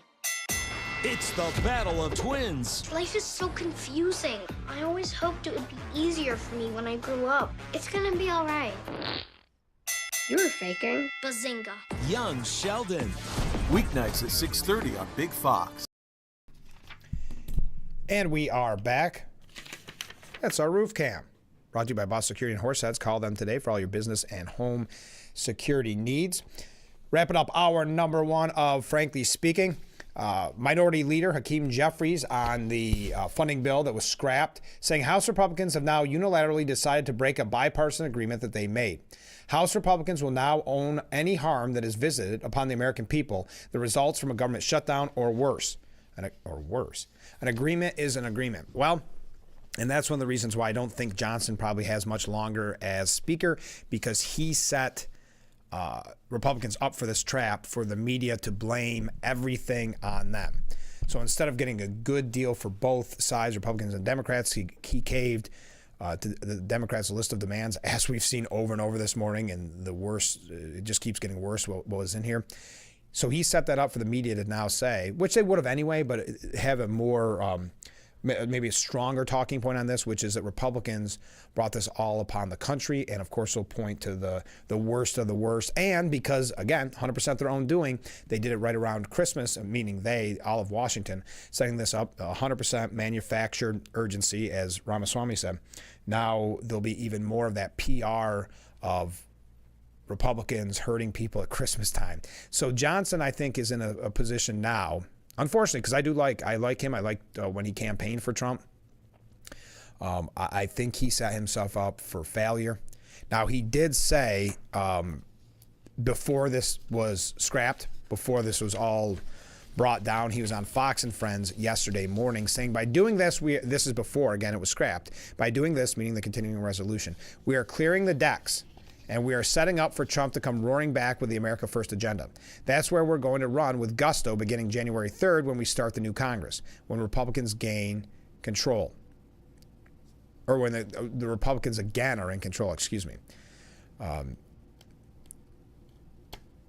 It's the battle of twins. Life is so confusing. I always hoped it would be easier for me when I grew up. It's gonna be all right. You were faking. Bazinga. Young Sheldon. Weeknights at 6:30 on Big Fox. And we are back. That's our roof cam. Brought to you by Boss Security and Horseheads. Call them today for all your business and home security needs. Wrapping up hour number one of Frankly Speaking. Minority Leader Hakeem Jeffries on the funding bill that was scrapped, saying House Republicans have now unilaterally decided to break a bipartisan agreement that they made. House Republicans will now own any harm that is visited upon the American people that results from a government shutdown or worse. An agreement is an agreement. Well, and that's one of the reasons why I don't think Johnson probably has much longer as Speaker, because he set Republicans up for this trap for the media to blame everything on them. So instead of getting a good deal for both sides, Republicans and Democrats, he caved to the Democrats' list of demands, as we've seen over and over this morning, and the worst, it just keeps getting worse what was in here. So he set that up for the media to now say, which they would have anyway, but have a more, maybe a stronger talking point on this, which is that Republicans brought this all upon the country. And of course, they'll point to the worst of the worst. And because, again, 100% their own doing, they did it right around Christmas, meaning they, all of Washington, setting this up, 100% manufactured urgency, as Ramaswamy said. Now there'll be even more of that PR of Republicans hurting people at Christmas time. So Johnson, I think, is in a position now, unfortunately, because I like him. I liked when he campaigned for Trump. I think he set himself up for failure. Now, he did say before this was scrapped, before this was all brought down, he was on Fox and Friends yesterday morning saying, by doing this, this is before, again, it was scrapped. By doing this, meaning the continuing resolution, we are clearing the decks. And we are setting up for Trump to come roaring back with the America First agenda. That's where we're going to run with gusto beginning January 3rd when we start the new Congress, when Republicans gain control. Or when the Republicans again are in control, excuse me.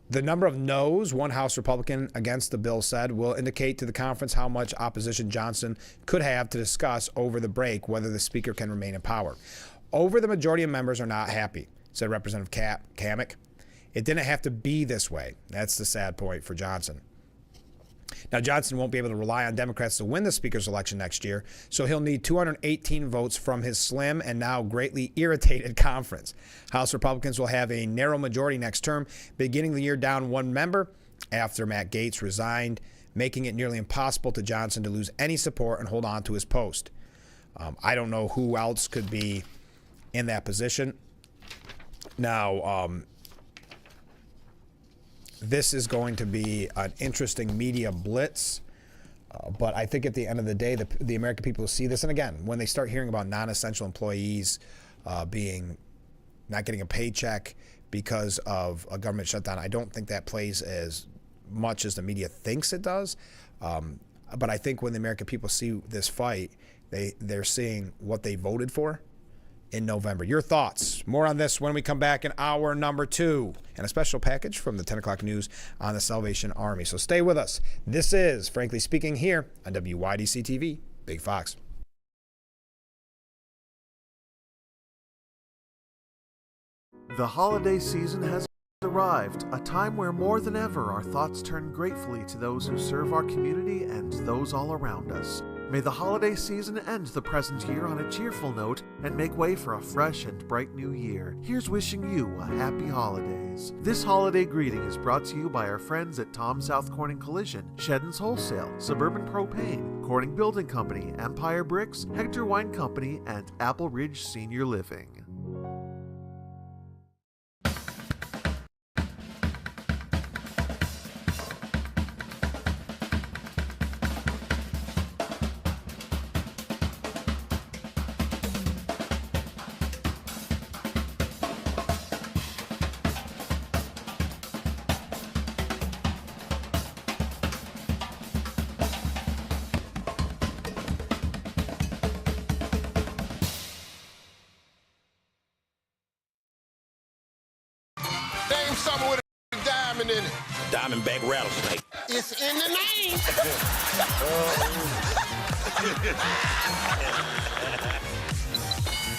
The number of no's one House Republican against the bill said will indicate to the conference how much opposition Johnson could have to discuss over the break whether the Speaker can remain in power. Over the majority of members are not happy, said Representative Kamek. It didn't have to be this way. That's the sad point for Johnson. Now, Johnson won't be able to rely on Democrats to win the Speaker's election next year, so he'll need 218 votes from his slim and now greatly irritated conference. House Republicans will have a narrow majority next term, beginning the year down one member after Matt Gaetz resigned, making it nearly impossible to Johnson to lose any support and hold on to his post. I don't know who else could be in that position. Now, this is going to be an interesting media blitz, but I think at the end of the day, the American people will see this. And again, when they start hearing about non-essential employees not getting a paycheck because of a government shutdown, I don't think that plays as much as the media thinks it does. But I think when the American people see this fight, they're seeing what they voted for in November. Your thoughts? More on this when we come back in hour number 2 and a special package from the 10 o'clock news on the Salvation Army. So stay with us. This is Frankly Speaking here on WYDC TV, Big Fox. The holiday season has arrived, a time where more than ever our thoughts turn gratefully to those who serve our community and those all around us. May the holiday season end the present year on a cheerful note and make way for a fresh and bright new year. Here's wishing you a happy holidays. This holiday greeting is brought to you by our friends at Tom South Corning Collision, Sheddon's Wholesale, Suburban Propane, Corning Building Company, Empire Bricks, Hector Wine Company, and Apple Ridge Senior Living. Name something with a diamond in it. Diamondback rattlesnake. It's in the name.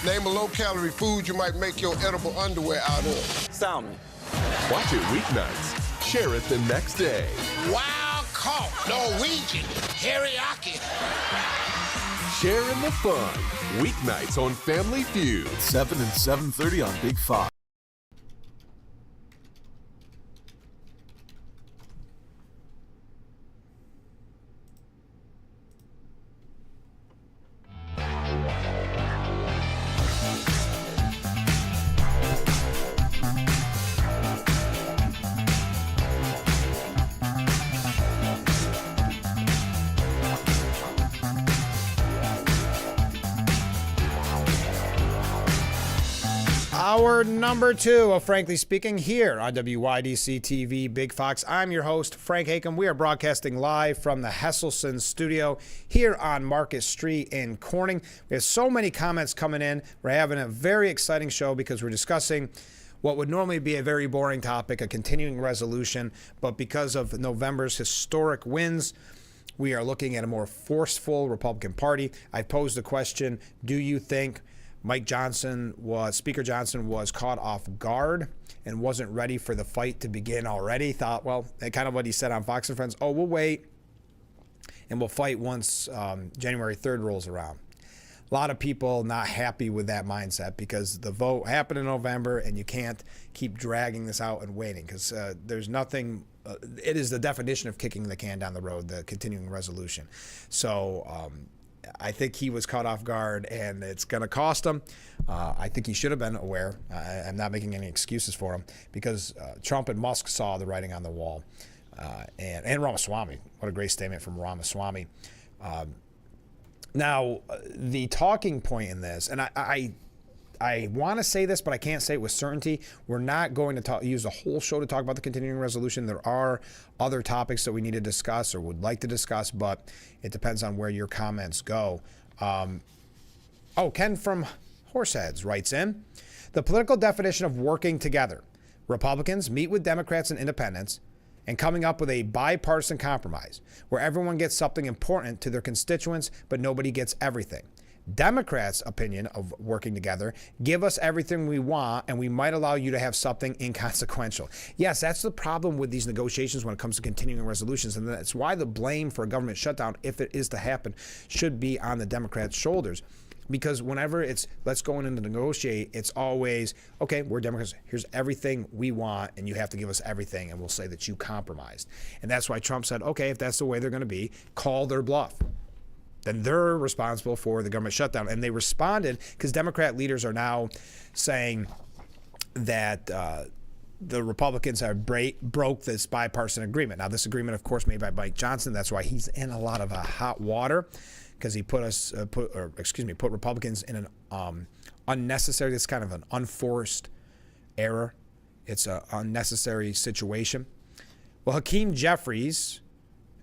Name a low-calorie food you might make your edible underwear out of. Salmon. Watch it weeknights. Share it the next day. Wild caught Norwegian teriyaki. Share in the fun. Weeknights on Family Feud. 7 and 7:30 on Big Fox. Hour number 2 of Frankly Speaking here on WYDC TV Big Fox. I'm your host, Frank Hakem. We are broadcasting live from the Hesselson studio here on Market Street in Corning. We have so many comments coming in. We're having a very exciting show because we're discussing what would normally be a very boring topic, a continuing resolution, but because of November's historic wins, we are looking at a more forceful Republican Party. I posed the question, do you think Speaker Johnson was caught off guard and wasn't ready for the fight to begin already? Thought, well, kind of what he said on Fox and Friends, we'll wait and we'll fight once January 3rd rolls around. A lot of people not happy with that mindset because the vote happened in November and you can't keep dragging this out and waiting because there's nothing. It is the definition of kicking the can down the road, the continuing resolution. So I think he was caught off guard and it's going to cost him. I think he should have been aware. I'm not making any excuses for him because Trump and Musk saw the writing on the wall. And Ramaswamy. What a great statement from Ramaswamy. Now, the talking point in this, and I want to say this, but I can't say it with certainty. We're not going to use the whole show to talk about the continuing resolution. There are other topics that we need to discuss or would like to discuss, but it depends on where your comments go. Ken from Horseheads writes in, the political definition of working together. Republicans meet with Democrats and independents and coming up with a bipartisan compromise where everyone gets something important to their constituents, but nobody gets everything. Democrats' opinion of working together, give us everything we want, and we might allow you to have something inconsequential. Yes, that's the problem with these negotiations when it comes to continuing resolutions, and that's why the blame for a government shutdown, if it is to happen, should be on the Democrats' shoulders. Because whenever it's let's go in and negotiate, it's always, okay, we're Democrats, here's everything we want, and you have to give us everything, and we'll say that you compromised. And that's why Trump said, okay, if that's the way they're going to be, call their bluff. Then they're responsible for the government shutdown. And they responded because Democrat leaders are now saying, that the Republicans have broke this bipartisan agreement. Now, this agreement, of course, made by Mike Johnson. That's why he's in a lot of hot water, because he put Republicans in an unnecessary, this kind of an unforced error. It's an unnecessary situation. Well, Hakeem Jeffries,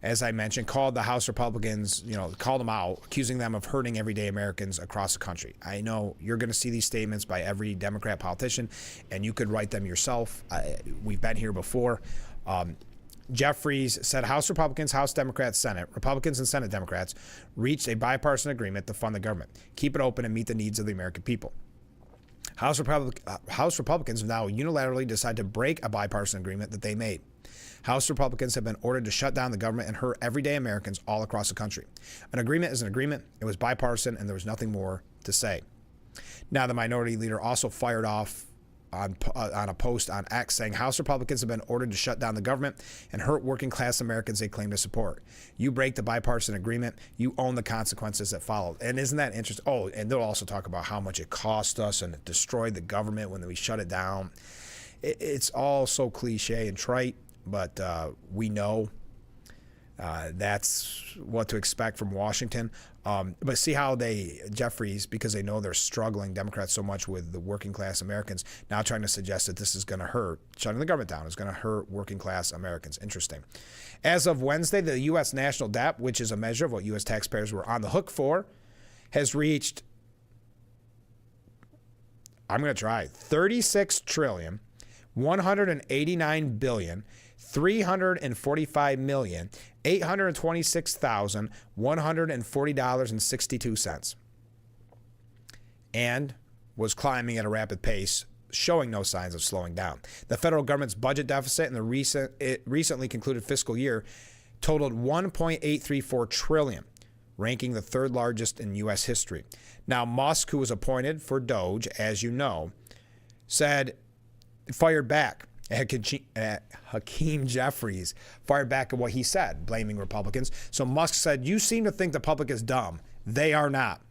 as I mentioned, called the House Republicans, called them out, accusing them of hurting everyday Americans across the country. I know you're going to see these statements by every Democrat politician, and you could write them yourself. We've been here before. Jeffries said House Republicans, House Democrats, Senate, Republicans and Senate Democrats reached a bipartisan agreement to fund the government, keep it open, and meet the needs of the American people. House Republicans have now unilaterally decided to break a bipartisan agreement that they made. House Republicans have been ordered to shut down the government and hurt everyday Americans all across the country. An agreement is an agreement. It was bipartisan, and there was nothing more to say. Now, the minority leader also fired off on a post on X saying House Republicans have been ordered to shut down the government and hurt working class Americans they claim to support. You break the bipartisan agreement, you own the consequences that followed. And isn't that interesting? Oh, and they'll also talk about how much it cost us and it destroyed the government when we shut it down. It's all so cliche and trite, but we know that's what to expect from Washington. But see how Jeffries, because they know they're struggling, Democrats, so much with the working class Americans, now trying to suggest that this is going to hurt, shutting the government down is going to hurt working class Americans. Interesting. As of Wednesday, the U.S. national debt, which is a measure of what U.S. taxpayers were on the hook for, has reached, I'm going to try, $36,189,345,826,140.62, and was climbing at a rapid pace, showing no signs of slowing down. The federal government's budget deficit in the recently concluded fiscal year totaled $1.834 trillion, ranking the third largest in U.S. history. Now, Musk, who was appointed for Doge, as you know, fired back at Hakeem Jeffries, fired back at what he said, blaming Republicans. So Musk said, "You seem to think the public is dumb. They are not.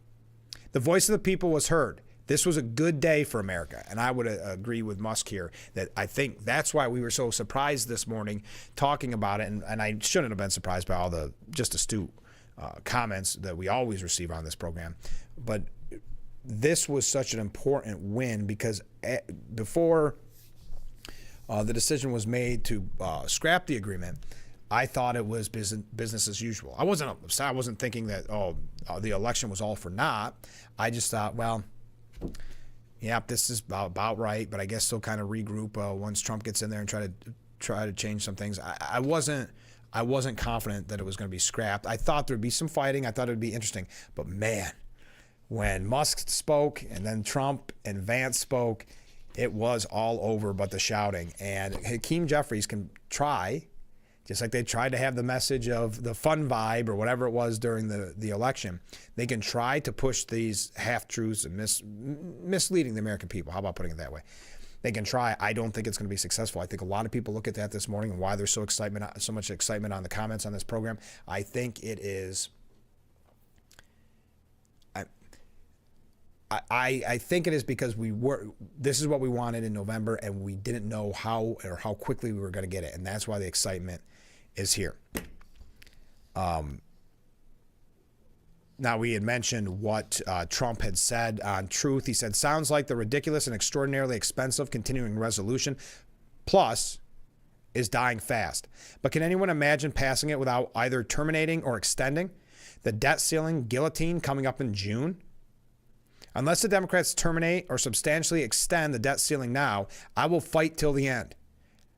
The voice of the people was heard. This was a good day for America." And I would agree with Musk here that I think that's why we were so surprised this morning talking about it. And I shouldn't have been surprised by all the just astute comments that we always receive on this program. But this was such an important win because before the decision was made to scrap the agreement, I thought it was business as usual. I wasn't upset. I wasn't thinking that, the election was all for naught. I just thought, well, yeah, this is about right, but I guess they'll kind of regroup once Trump gets in there and try to change some things. I wasn't confident that it was going to be scrapped. I thought there'd be some fighting. I thought it would be interesting. But man, when Musk spoke and then Trump and Vance spoke, it was all over but the shouting. And Hakeem Jeffries can try, just like they tried to have the message of the fun vibe or whatever it was during the election, they can try to push these half-truths and misleading the American people. How about putting it that way? They can try. I don't think it's going to be successful. I think a lot of people look at that this morning and why there's so much excitement on the comments on this program. I think it is... I think it is because this is what we wanted in November and we didn't know how quickly we were going to get it. And that's why the excitement is here. Now, we had mentioned what Trump had said on Truth. He said, "Sounds like the ridiculous and extraordinarily expensive continuing resolution plus is dying fast. But can anyone imagine passing it without either terminating or extending? The debt ceiling guillotine coming up in June? Unless the Democrats terminate or substantially extend the debt ceiling now, I will fight till the end.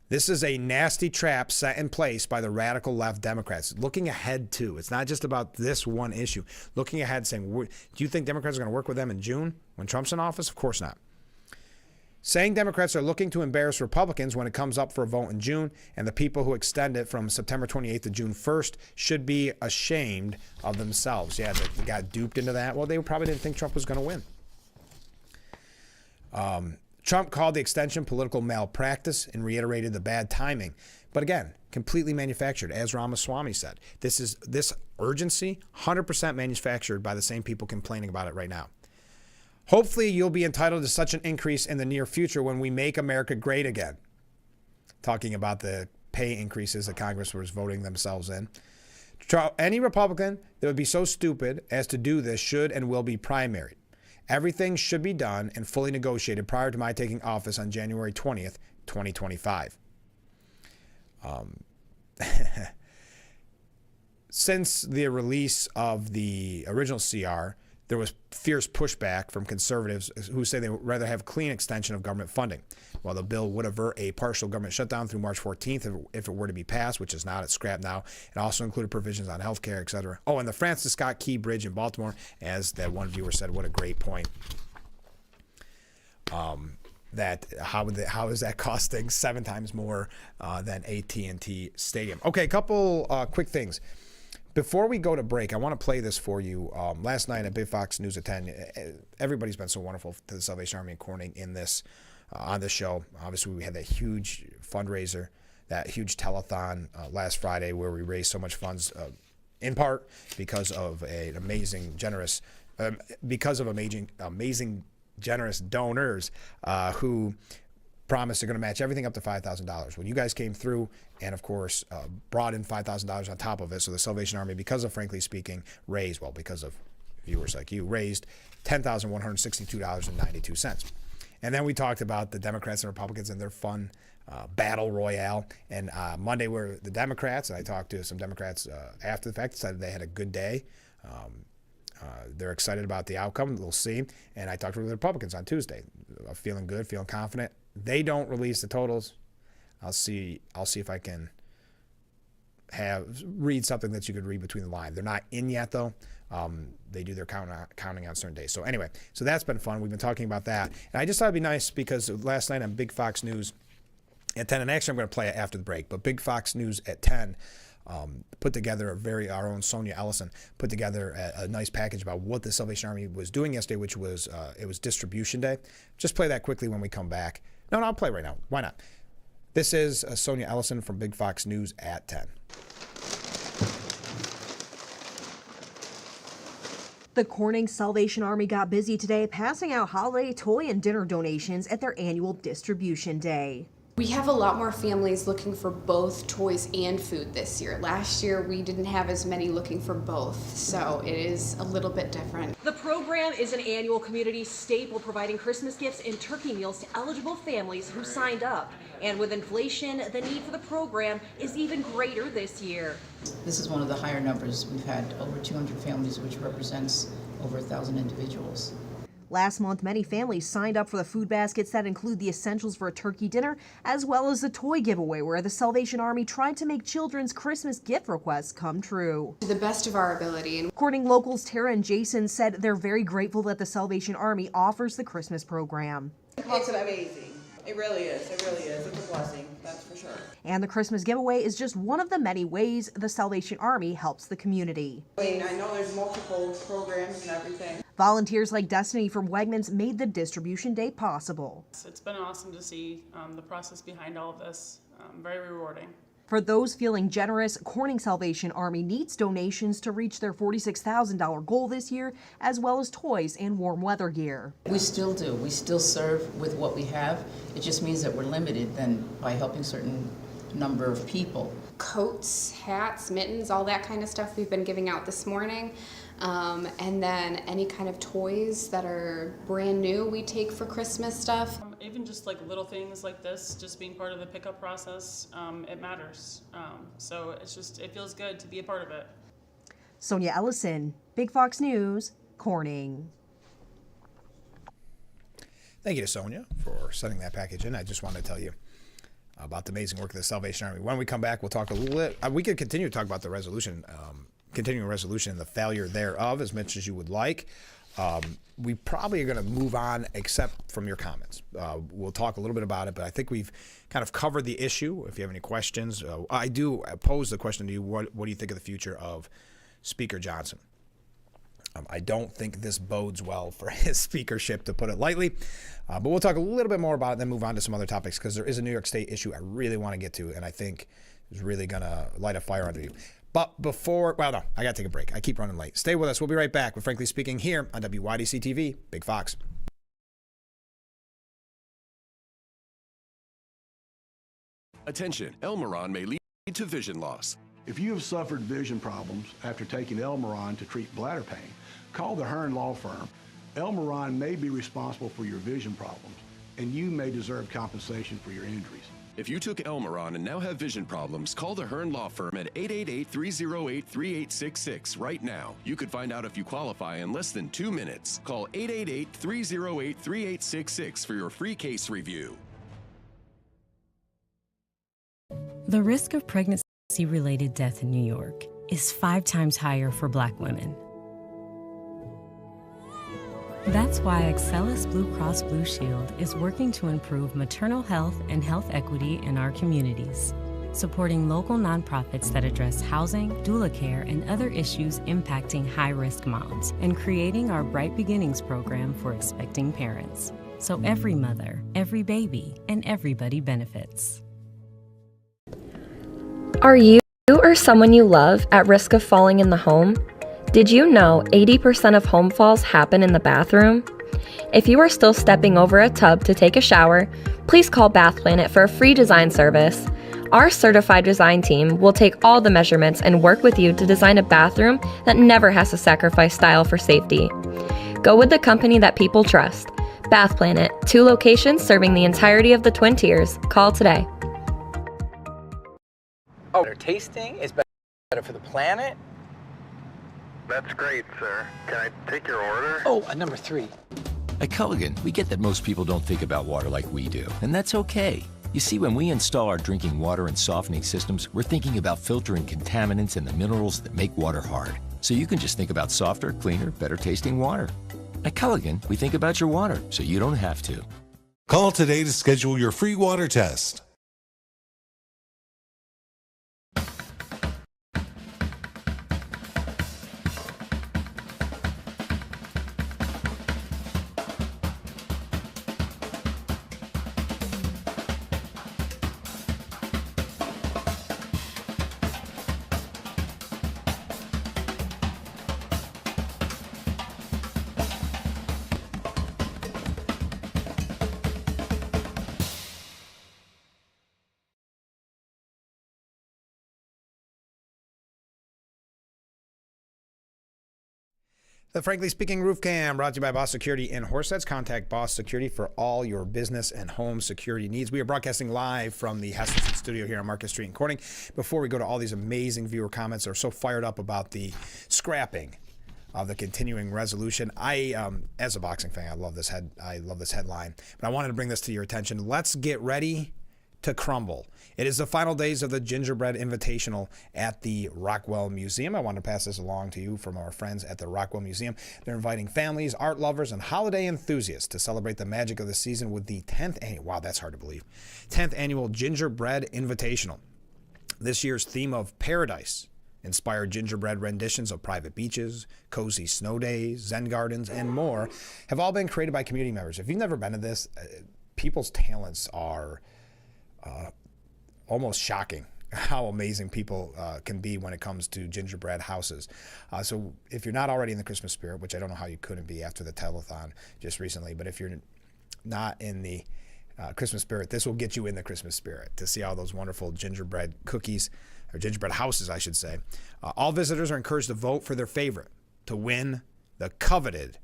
This is a nasty trap set in place by the radical left Democrats." Looking ahead, too. It's not just about this one issue. Looking ahead, saying, do you think Democrats are going to work with them in June when Trump's in office? Of course not. Saying Democrats are looking to embarrass Republicans when it comes up for a vote in June, and the people who extend it from September 28th to June 1st should be ashamed of themselves. Yeah, they got duped into that. Well, they probably didn't think Trump was going to win. Trump called the extension political malpractice and reiterated the bad timing. But again, completely manufactured, as Ramaswamy said. This urgency, 100% manufactured by the same people complaining about it right now. Hopefully you'll be entitled to such an increase in the near future when we make America great again. Talking about the pay increases that Congress was voting themselves in. Any Republican that would be so stupid as to do this should and will be primaried. Everything should be done and fully negotiated prior to my taking office on January 20th, 2025. Since the release of the original CR, there was fierce pushback from conservatives who say they would rather have clean extension of government funding. While the bill would avert a partial government shutdown through March 14th if it were to be passed, which is not, it's scrapped now. It also included provisions on health care, etc. Oh, and the Francis Scott Key Bridge in Baltimore, as that one viewer said, what a great point. That how is that costing 7 times more than AT&T Stadium? Okay, a couple quick things. Before we go to break, I want to play this for you. Last night at Big Fox News at 10, everybody's been so wonderful to the Salvation Army and Corning in this on this show. Obviously, we had that huge fundraiser, that huge telethon last Friday where we raised so much funds, in part because of an amazing, generous donors who promised they're going to match everything up to $5,000. Well, you guys came through and, of course, brought in $5,000 on top of it. So the Salvation Army, because of Frankly Speaking, because of viewers like you, raised $10,162.92. And then we talked about the Democrats and Republicans and their fun battle royale. And Monday were the Democrats, and I talked to some Democrats after the fact, decided they had a good day. They're excited about the outcome. We'll see. And I talked to the Republicans on Tuesday. Feeling good, feeling confident. They don't release the totals. I'll see if I can read something that you could read between the lines. They're not in yet, though. They do their counting on certain days. So anyway, so that's been fun. We've been talking about that. And I just thought it'd be nice because last night on Big Fox News at 10, and actually I'm going to play it after the break, but Big Fox News at 10 put together our own Sonia Ellison put together a nice package about what the Salvation Army was doing yesterday, which was it was distribution day. Just play that quickly when we come back. No, I'll play right now. Why not? This is Sonia Ellison from Big Fox News at 10. The Corning Salvation Army got busy today passing out holiday toy and dinner donations at their annual distribution day. We have a lot more families looking for both toys and food this year. Last year we didn't have as many looking for both, so it is a little bit different. The program is an annual community staple, providing Christmas gifts and turkey meals to eligible families who signed up. And with inflation, the need for the program is even greater this year. This is one of the higher numbers. We've had over 200 families, which represents over 1,000 individuals. Last month, many families signed up for the food baskets that include the essentials for a turkey dinner, as well as the toy giveaway, where the Salvation Army tried to make children's Christmas gift requests come true. To the best of our ability. Corning locals Tara and Jason said they're very grateful that the Salvation Army offers the Christmas program. It's amazing. It really is. It really is. It's a blessing, that's for sure. And the Christmas giveaway is just one of the many ways the Salvation Army helps the community. I mean, I know there's multiple programs and everything. Volunteers like Destiny from Wegmans made the distribution day possible. It's been awesome to see the process behind all of this. Very rewarding. For those feeling generous, Corning Salvation Army needs donations to reach their $46,000 goal this year, as well as toys and warm weather gear. We still do. We still serve with what we have. It just means that we're limited then by helping certain number of people. Coats, hats, mittens, all that kind of stuff we've been giving out this morning. And then any kind of toys that are brand new we take for Christmas stuff. Even just like little things like this, just being part of the pickup process, it matters. So it feels good to be a part of it. Sonia Ellison, Big Fox News, Corning. Thank you to Sonia for sending that package in. I just wanted to tell you about the amazing work of the Salvation Army. When we come back, we'll talk a little bit. We could continue to talk about the resolution, continuing resolution and the failure thereof as much as you would like. We probably are going to move on except from your comments. We'll talk a little bit about it, but I think we've kind of covered the issue. If you have any questions, I do pose the question to you, what do you think of the future of Speaker Johnson? I don't think this bodes well for his speakership, to put it lightly. But we'll talk a little bit more about it and then move on to some other topics, because there is a New York State issue I really want to get to, and I think is really going to light a fire under you. But before, well, no, I got to take a break. I keep running late. Stay with us. We'll be right back with Frankly Speaking here on WYDC TV, Big Fox. Attention, Elmeron may lead to vision loss. If you have suffered vision problems after taking Elmeron to treat bladder pain, call the Hearn Law Firm. Elmeron may be responsible for your vision problems, and you may deserve compensation for your injuries. If you took Elmeron and now have vision problems, call the Hearn Law Firm at 888-308-3866 right now. You could find out if you qualify in less than 2 minutes. Call 888-308-3866 for your free case review. The risk of pregnancy-related death in New York is 5 times higher for Black women. That's why Excellus Blue Cross Blue Shield is working to improve maternal health and health equity in our communities, supporting local nonprofits that address housing, doula care, and other issues impacting high-risk moms, and creating our Bright Beginnings program for expecting parents. So every mother, every baby, and everybody benefits. Are you or someone you love at risk of falling in the home? Did you know 80% of home falls happen in the bathroom? If you are still stepping over a tub to take a shower, please call Bath Planet for a free design service. Our certified design team will take all the measurements and work with you to design a bathroom that never has to sacrifice style for safety. Go with the company that people trust. Bath Planet, 2 locations serving the entirety of the Twin Tiers. Call today. Oh, better tasting is better for the planet. That's great, sir. Can I take your order? Oh, number 3. At Culligan, we get that most people don't think about water like we do, and that's okay. You see, when we install our drinking water and softening systems, we're thinking about filtering contaminants and the minerals that make water hard. So you can just think about softer, cleaner, better tasting water. At Culligan, we think about your water, so you don't have to. Call today to schedule your free water test. The Frankly Speaking Roof Cam, brought to you by Boss Security in Horseheads. Contact Boss Security for all your business and home security needs. We are broadcasting live from the Heselton studio here on Market Street in Corning. Before we go to all these amazing viewer comments that are so fired up about the scrapping of the continuing resolution, I, as a boxing fan, I love this headline. But I wanted to bring this to your attention. Let's get ready to crumble. It is the final days of the Gingerbread Invitational at the Rockwell Museum. I want to pass this along to you from our friends at the Rockwell Museum. They're inviting families, art lovers, and holiday enthusiasts to celebrate the magic of the season with the 10th annual, wow, that's hard to believe, 10th annual Gingerbread Invitational. This year's theme of paradise inspired gingerbread renditions of private beaches, cozy snow days, Zen gardens, and more have all been created by community members. If you've never been to this, people's talents are almost shocking how amazing people can be when it comes to gingerbread houses. So if you're not already in the Christmas spirit, which I don't know how you couldn't be after the telethon just recently, but if you're not in the Christmas spirit, this will get you in the Christmas spirit to see all those wonderful gingerbread cookies, or gingerbread houses, I should say. All visitors are encouraged to vote for their favorite to win the coveted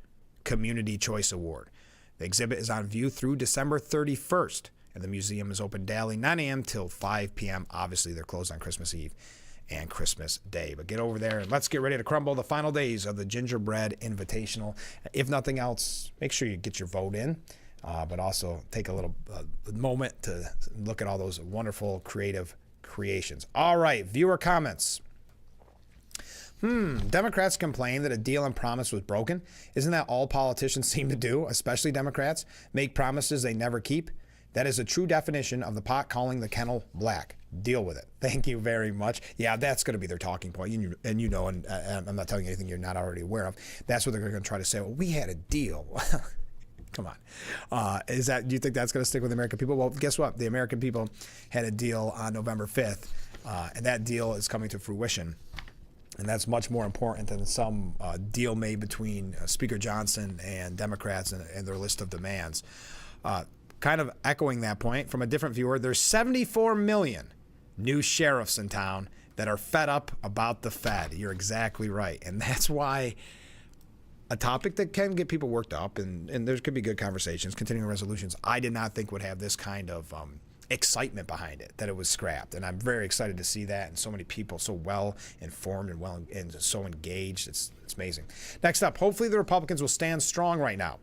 Community Choice Award. The exhibit is on view through December 31st. And the museum is open daily, 9 a.m. till 5 p.m. Obviously, they're closed on Christmas Eve and Christmas Day. But get over there and let's get ready to crumble the final days of the Gingerbread Invitational. If nothing else, make sure you get your vote in, but also take a little moment to look at all those wonderful creative creations. All right, viewer comments. Democrats complain that a deal and promise was broken. Isn't that all politicians seem to do, especially Democrats? Make promises they never keep. That is a true definition of the pot calling the kennel black. Deal with it. Thank you very much. Yeah, that's going to be their talking point. And I'm not telling you anything you're not already aware of. That's what they're going to try to say. Well, we had a deal. Come on. Do you think that's going to stick with the American people? Well, guess what? The American people had a deal on November 5th, and that deal is coming to fruition. And that's much more important than some deal made between Speaker Johnson and Democrats and their list of demands. kind of echoing that point from a different viewer, there's 74 million new sheriffs in town that are fed up about the Fed. You're exactly right. And that's why a topic that can get people worked up, and there could be good conversations, continuing resolutions, I did not think would have this kind of excitement behind it, that it was scrapped. And I'm very excited to see that, and so many people so well informed and so engaged. It's amazing. Next up, hopefully the Republicans will stand strong right now.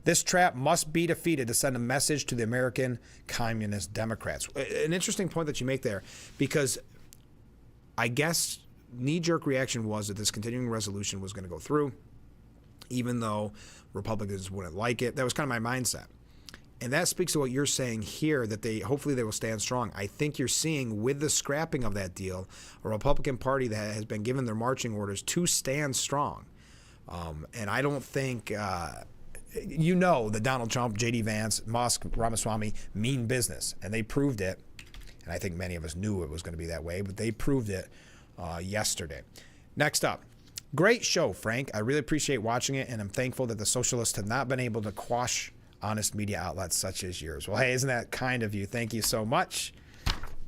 This trap must be defeated to send a message to the American Communist Democrats. An interesting point that you make there, because I guess knee-jerk reaction was that this continuing resolution was going to go through, even though Republicans wouldn't like it. That was kind of my mindset. And that speaks to what you're saying here, that hopefully they will stand strong. I think you're seeing with the scrapping of that deal, a Republican Party that has been given their marching orders to stand strong. And I don't think, that Donald Trump, J.D. Vance, Musk, Ramaswamy mean business. And they proved it. And I think many of us knew it was going to be that way, but they proved it yesterday. Next up. Great show, Frank. I really appreciate watching it, and I'm thankful that the socialists have not been able to quash honest media outlets such as yours. Well, hey, isn't that kind of you? Thank you so much.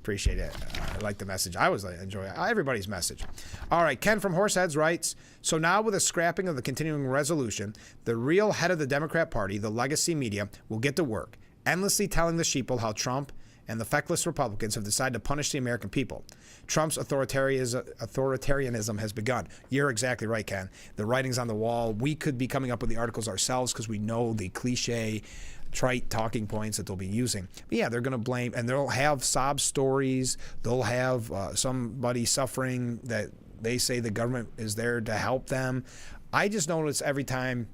Appreciate it. I like the message. I always enjoy everybody's message. All right, Ken from Horseheads writes, so now with the scrapping of the continuing resolution, the real head of the Democrat Party, the legacy media, will get to work, endlessly telling the sheeple how Trump and the feckless Republicans have decided to punish the American people. Trump's authoritarianism has begun. You're exactly right, Ken. The writing's on the wall. We could be coming up with the articles ourselves because we know the cliche, trite talking points that they'll be using. But yeah, they're going to blame, and they'll have sob stories. They'll have somebody suffering that they say the government is there to help them. I just notice every time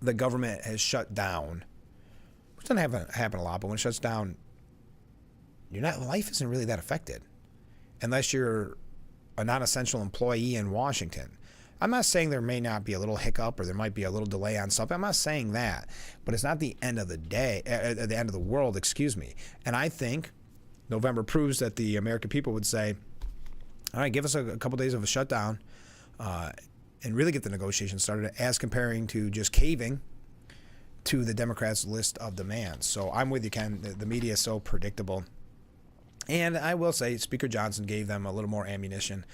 the government has shut down, which doesn't happen a lot, but when it shuts down, life isn't really that affected unless you're a non-essential employee in Washington. I'm not saying there may not be a little hiccup or there might be a little delay on something. I'm not saying that, but it's not the end of the day, the end of the world, excuse me. And I think November proves that the American people would say, all right, give us a couple days of a shutdown and really get the negotiations started, as comparing to just caving to the Democrats' list of demands. So I'm with you, Ken. The media is so predictable. And I will say Speaker Johnson gave them a little more ammunition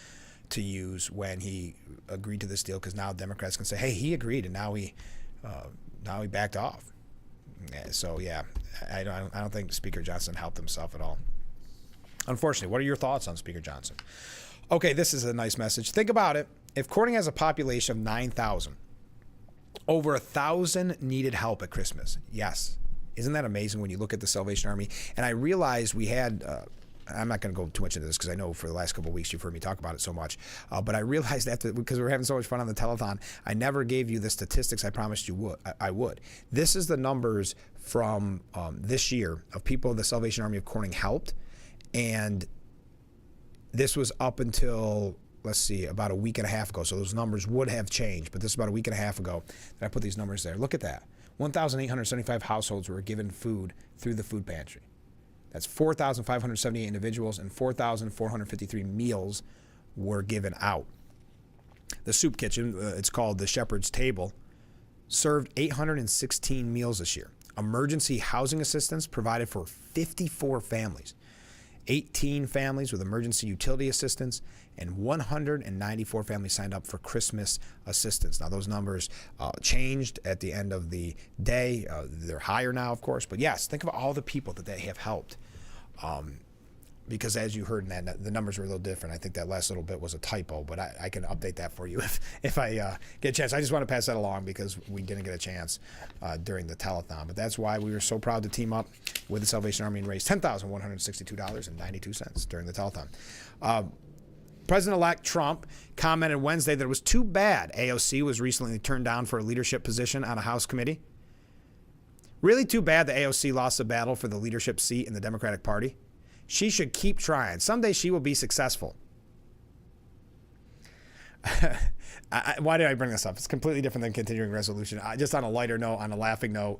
to use when he agreed to this deal, because now Democrats can say, hey, he agreed, and now he backed off. So, yeah, I don't think Speaker Johnson helped himself at all. Unfortunately, what are your thoughts on Speaker Johnson? Okay, this is a nice message. Think about it. If Corning has a population of 9,000, over 1,000 needed help at Christmas. Yes. Isn't that amazing when you look at the Salvation Army? And I realized we had... I'm not going to go too much into this because I know for the last couple of weeks you've heard me talk about it so much. But I realized that because we were having so much fun on the telethon, I never gave you the statistics I promised you I would. This is the numbers from this year of people the Salvation Army of Corning helped. And this was up until, let's see, about a week and a half ago. So those numbers would have changed. But this is about a week and a half ago that I put these numbers there. Look at that. 1,875 households were given food through the food pantry. That's 4,578 individuals, and 4,453 meals were given out. The soup kitchen, it's called the Shepherd's Table, served 816 meals this year. Emergency housing assistance provided for 54 families, 18 families with emergency utility assistance, and 194 families signed up for Christmas assistance. Now, those numbers changed at the end of the day. They're higher now, of course. But yes, think of all the people that they have helped. Because as you heard in that, the numbers were a little different. I think that last little bit was a typo, but I can update that for you if I get a chance. I just want to pass that along because we didn't get a chance during the telethon. But that's why we were so proud to team up with the Salvation Army and raise $10,162.92 during the telethon. President-elect Trump commented Wednesday that it was too bad AOC was recently turned down for a leadership position on a House committee. Really too bad that AOC lost the battle for the leadership seat in the Democratic Party. She should keep trying. Someday she will be successful. Why did I bring this up? It's completely different than continuing resolution. Just on a lighter note, on a laughing note,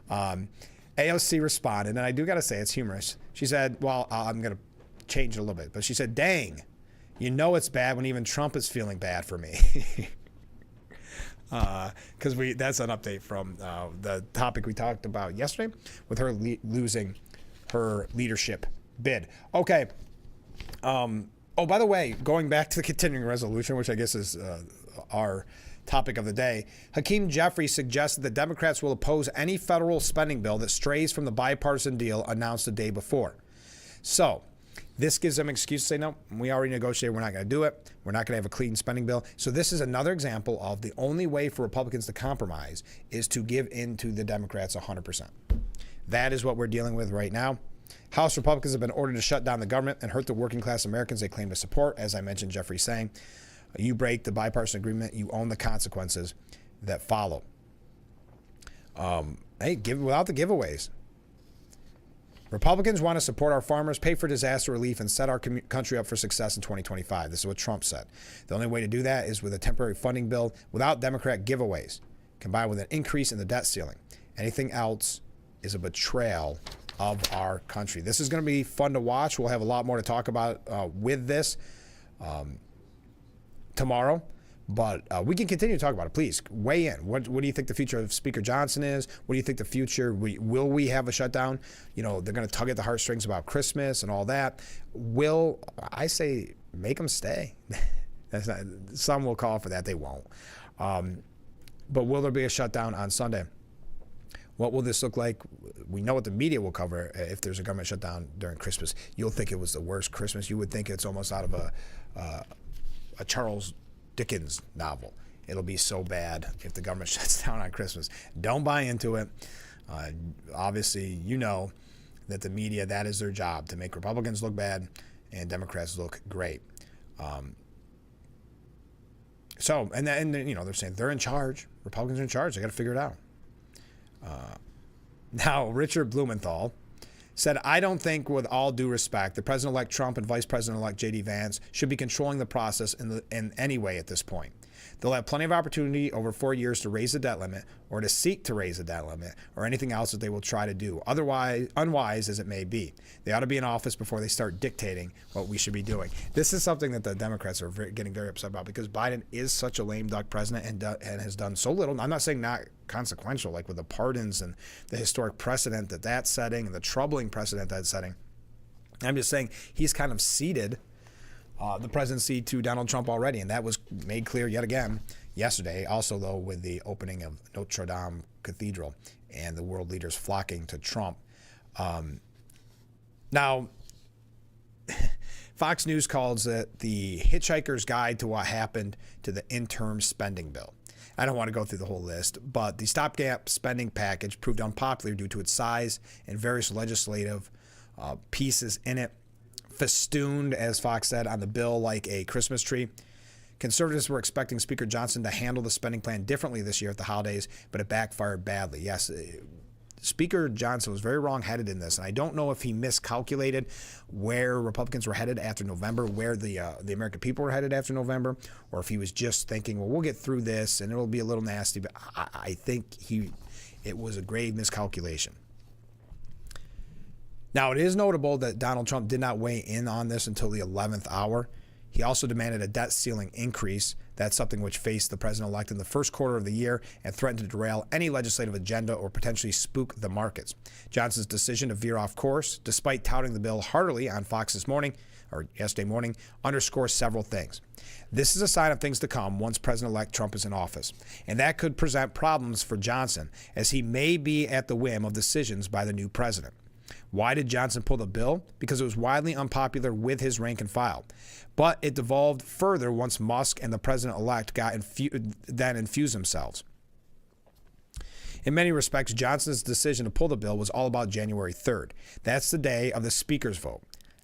AOC responded, and I do got to say it's humorous. She said, well, I'm going to change it a little bit, but she said, dang, you know it's bad when even Trump is feeling bad for me. because that's an update from the topic we talked about yesterday with her losing her leadership bid. Okay. Oh, by the way, going back to the continuing resolution, which I guess is our topic of the day, Hakeem Jeffries suggested that Democrats will oppose any federal spending bill that strays from the bipartisan deal announced the day before. So this gives them an excuse to say, no, we already negotiated. We're not going to do it. We're not going to have a clean spending bill. So this is another example of the only way for Republicans to compromise is to give in to the Democrats 100%. That is what we're dealing with right now. House Republicans have been ordered to shut down the government and hurt the working class Americans they claim to support. As I mentioned, Jeffrey's saying, you break the bipartisan agreement, you own the consequences that follow. Without the giveaways. Republicans want to support our farmers, pay for disaster relief, and set our country up for success in 2025. This is what Trump said. The only way to do that is with a temporary funding bill without Democrat giveaways, combined with an increase in the debt ceiling. Anything else is a betrayal of our country. This is going to be fun to watch. We'll have a lot more to talk about with this tomorrow. But we can continue to talk about it. Please weigh in. What do you think the future of Speaker Johnson is? What do you think the future? Will we have a shutdown? You know, they're going to tug at the heartstrings about Christmas and all that. I say make them stay. That's not, some will call for that. They won't. But will there be a shutdown on Sunday? What will this look like? We know what the media will cover if there's a government shutdown during Christmas. You'll think it was the worst Christmas. You would think it's almost out of a Charles Dickens novel. It'll be so bad if the government shuts down on Christmas. Don't buy into it. Obviously, you know that the media, that is their job, to make Republicans look bad and Democrats look great. And you know, they're saying they're in charge. Republicans are in charge. They got to figure it out. Now, Richard Blumenthal said, I don't think, with all due respect, that President-elect Trump and Vice President-elect J.D. Vance should be controlling the process in any way at this point. They'll have plenty of opportunity over 4 years to raise the debt limit or to seek to raise the debt limit or anything else that they will try to do, otherwise unwise as it may be. They ought to be in office before they start dictating what we should be doing. This is something that the Democrats are getting very upset about because Biden is such a lame duck president and has done so little. I'm not saying not consequential, like with the pardons and the historic precedent that's setting and the troubling precedent that's setting. I'm just saying he's kind of ceded the presidency to Donald Trump already, and that was made clear yet again yesterday. Also, though, with the opening of Notre Dame Cathedral and the world leaders flocking to Trump. Now, Fox News calls it the Hitchhiker's Guide to What Happened to the Interim Spending Bill. I don't want to go through the whole list, but the stopgap spending package proved unpopular due to its size and various legislative pieces in it, festooned, as Fox said, on the bill like a Christmas tree. Conservatives were expecting Speaker Johnson to handle the spending plan differently this year at the holidays, but it backfired badly. Yes, Speaker Johnson was very wrong-headed in this, and I don't know if he miscalculated where Republicans were headed after November, where the American people were headed after November, or if he was just thinking, well, we'll get through this and it'll be a little nasty. But I think it was a grave miscalculation. Now, it is notable that Donald Trump did not weigh in on this until the 11th hour. He also demanded a debt ceiling increase. That's something which faced the president-elect in the first quarter of the year and threatened to derail any legislative agenda or potentially spook the markets. Johnson's decision to veer off course, despite touting the bill heartily on Fox yesterday morning, underscores several things. This is a sign of things to come once President-elect Trump is in office, and that could present problems for Johnson, as he may be at the whim of decisions by the new president. Why did Johnson pull the bill? Because it was widely unpopular with his rank and file. But it devolved further once Musk and the president-elect then infused themselves. In many respects, Johnson's decision to pull the bill was all about January 3rd. That's the day of the Speaker's vote.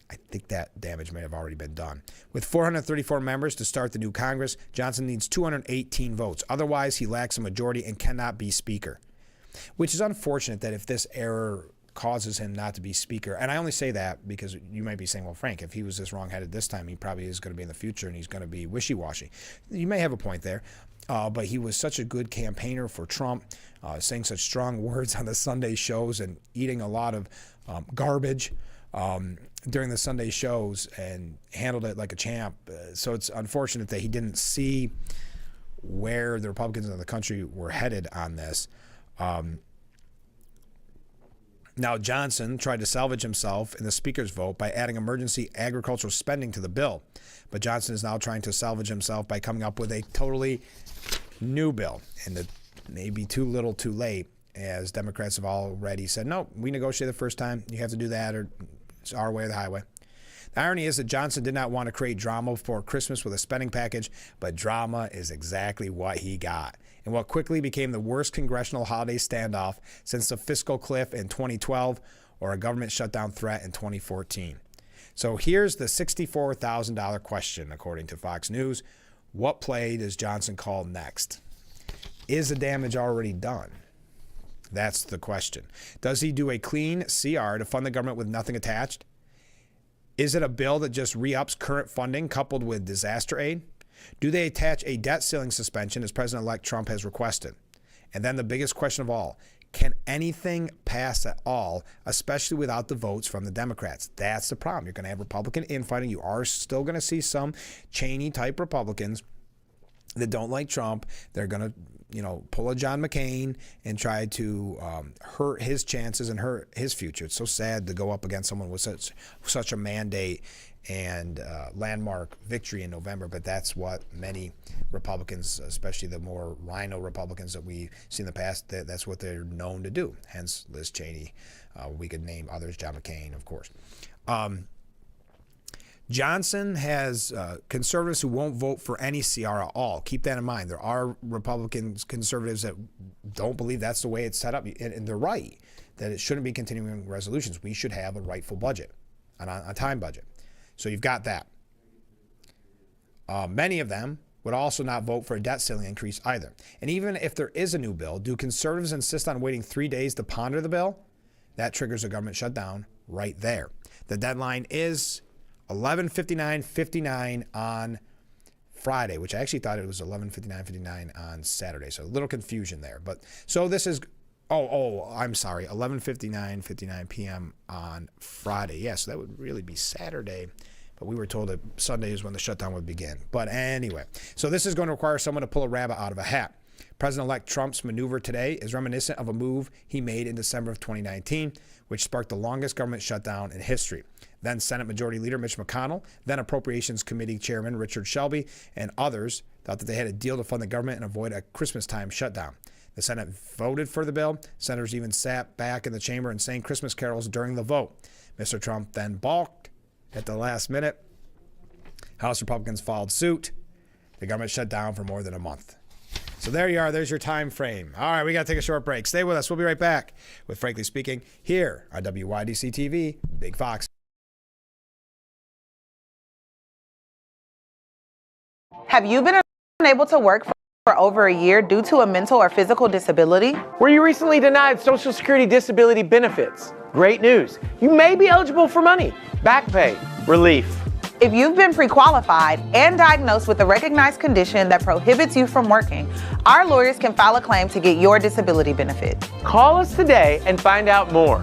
I think that damage may have already been done. With 434 members to start the new Congress, Johnson needs 218 votes. Otherwise, he lacks a majority and cannot be Speaker. Which is unfortunate that if this error causes him not to be Speaker. And I only say that because you might be saying, well, Frank, if he was this wrong-headed this time, he probably is going to be in the future and he's going to be wishy-washy. You may have a point there, but he was such a good campaigner for Trump, saying such strong words on the Sunday shows and eating a lot of garbage during the Sunday shows and handled it like a champ. So it's unfortunate that he didn't see where the Republicans in the country were headed on this. Now, Johnson tried to salvage himself in the Speaker's vote by adding emergency agricultural spending to the bill. But Johnson is now trying to salvage himself by coming up with a totally new bill. And it may be too little too late, as Democrats have already said, no, we negotiated the first time. You have to do that, or it's our way or the highway. The irony is that Johnson did not want to create drama before Christmas with a spending package, but drama is exactly what he got. And what quickly became the worst congressional holiday standoff since the fiscal cliff in 2012 or a government shutdown threat in 2014. So here's the $64,000 question, according to Fox News. What play does Johnson call next? Is the damage already done? That's the question. Does he do a clean CR to fund the government with nothing attached? Is it a bill that just re-ups current funding coupled with disaster aid? Do they attach a debt ceiling suspension as President-elect Trump has requested? And then the biggest question of all, can anything pass at all, especially without the votes from the Democrats? That's the problem. You're going to have Republican infighting. You are still going to see some Cheney-type Republicans that don't like Trump. They're going to, pull a John McCain and try to hurt his chances and hurt his future. It's so sad to go up against someone with such a mandate and landmark victory in November, but that's what many Republicans, especially the more rhino Republicans that we've seen in the past, that's what they're known to do. Hence Liz Cheney. We could name others, John McCain, of course. Johnson has conservatives who won't vote for any CR at all. Keep that in mind. There are Republicans, conservatives that don't believe that's the way it's set up, and they're right, that it shouldn't be continuing resolutions. We should have a rightful budget, a time budget. So you've got that. Many of them would also not vote for a debt ceiling increase either. And even if there is a new bill, do conservatives insist on waiting 3 days to ponder the bill? That triggers a government shutdown right there. The deadline is 11:59:59 on Friday, which I actually thought it was 11:59:59 on Saturday. So a little confusion there. But so this is, I'm sorry, 11:59:59 p.m. on Friday. Yeah, so that would really be Saturday. But we were told that Sunday is when the shutdown would begin. But anyway, so this is going to require someone to pull a rabbit out of a hat. President-elect Trump's maneuver today is reminiscent of a move he made in December of 2019, which sparked the longest government shutdown in history. Then Senate Majority Leader Mitch McConnell, then Appropriations Committee Chairman Richard Shelby, and others thought that they had a deal to fund the government and avoid a Christmas-time shutdown. The Senate voted for the bill. Senators even sat back in the chamber and sang Christmas carols during the vote. Mr. Trump then balked at the last minute. House Republicans followed suit. The government shut down for more than a month. So there you are. There's your time frame. All right, we got to take a short break. Stay with us. We'll be right back with Frankly Speaking here on WYDC TV, Big Fox. Have you been unable to work for over a year due to a mental or physical disability? Were you recently denied Social Security disability benefits? Great news. You may be eligible for money, back pay, relief. If you've been pre-qualified and diagnosed with a recognized condition that prohibits you from working, our lawyers can file a claim to get your disability benefit. Call us today and find out more.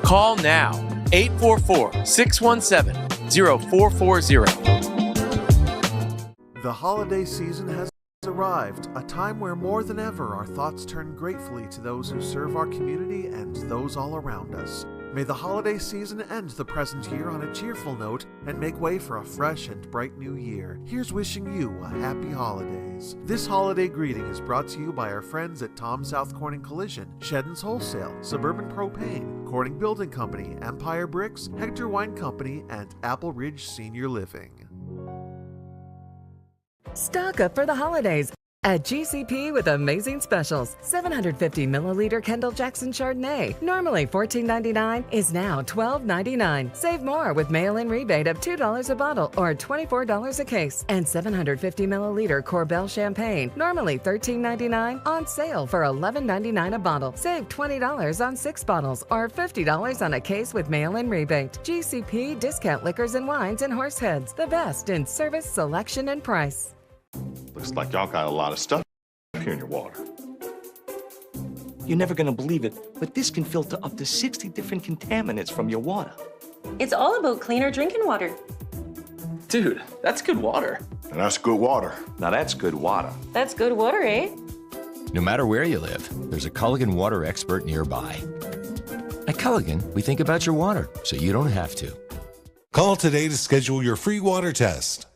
Call now, 844-617-0440. The holiday season has arrived, a time where more than ever our thoughts turn gratefully to those who serve our community and those all around us. May the holiday season end the present year on a cheerful note and make way for a fresh and bright new year. Here's wishing you a happy holidays. This holiday greeting is brought to you by our friends at Tom South Corning Collision, Sheddon's Wholesale, Suburban Propane, Corning Building Company, Empire Bricks, Hector Wine Company, and Apple Ridge Senior Living. Stock up for the holidays at GCP with amazing specials. 750 milliliter Kendall Jackson Chardonnay, normally $14.99, is now $12.99. Save more with mail-in rebate of $2 a bottle or $24 a case. And 750 milliliter Corbel Champagne, normally $13.99, on sale for $11.99 a bottle. Save $20 on 6 bottles or $50 on a case with mail-in rebate. GCP Discount Liquors and Wines and Horseheads, the best in service, selection, and price. Looks like y'all got a lot of stuff here in your water. You're never gonna believe it, but this can filter up to 60 different contaminants from your water. It's all about cleaner drinking water. Dude, that's good water. And that's good water. Now that's good water. That's good water, eh? No matter where you live, there's a Culligan water expert nearby. At Culligan, we think about your water so you don't have to. Call today to schedule your free water test.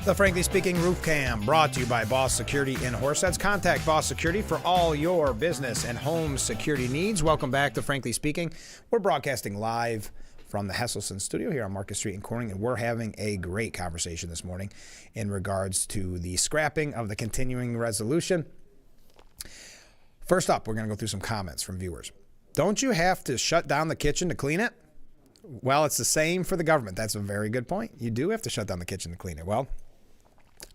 The Frankly Speaking Roof Cam, brought to you by Boss Security in Horseheads. Contact Boss Security for all your business and home security needs. Welcome back to Frankly Speaking. We're broadcasting live from the Hesselson studio here on Market Street in Corning, and we're having a great conversation this morning in regards to the scrapping of the continuing resolution. First up, we're going to go through some comments from viewers. Don't you have to shut down the kitchen to clean it? Well, it's the same for the government. That's a very good point. You do have to shut down the kitchen to clean it. Well,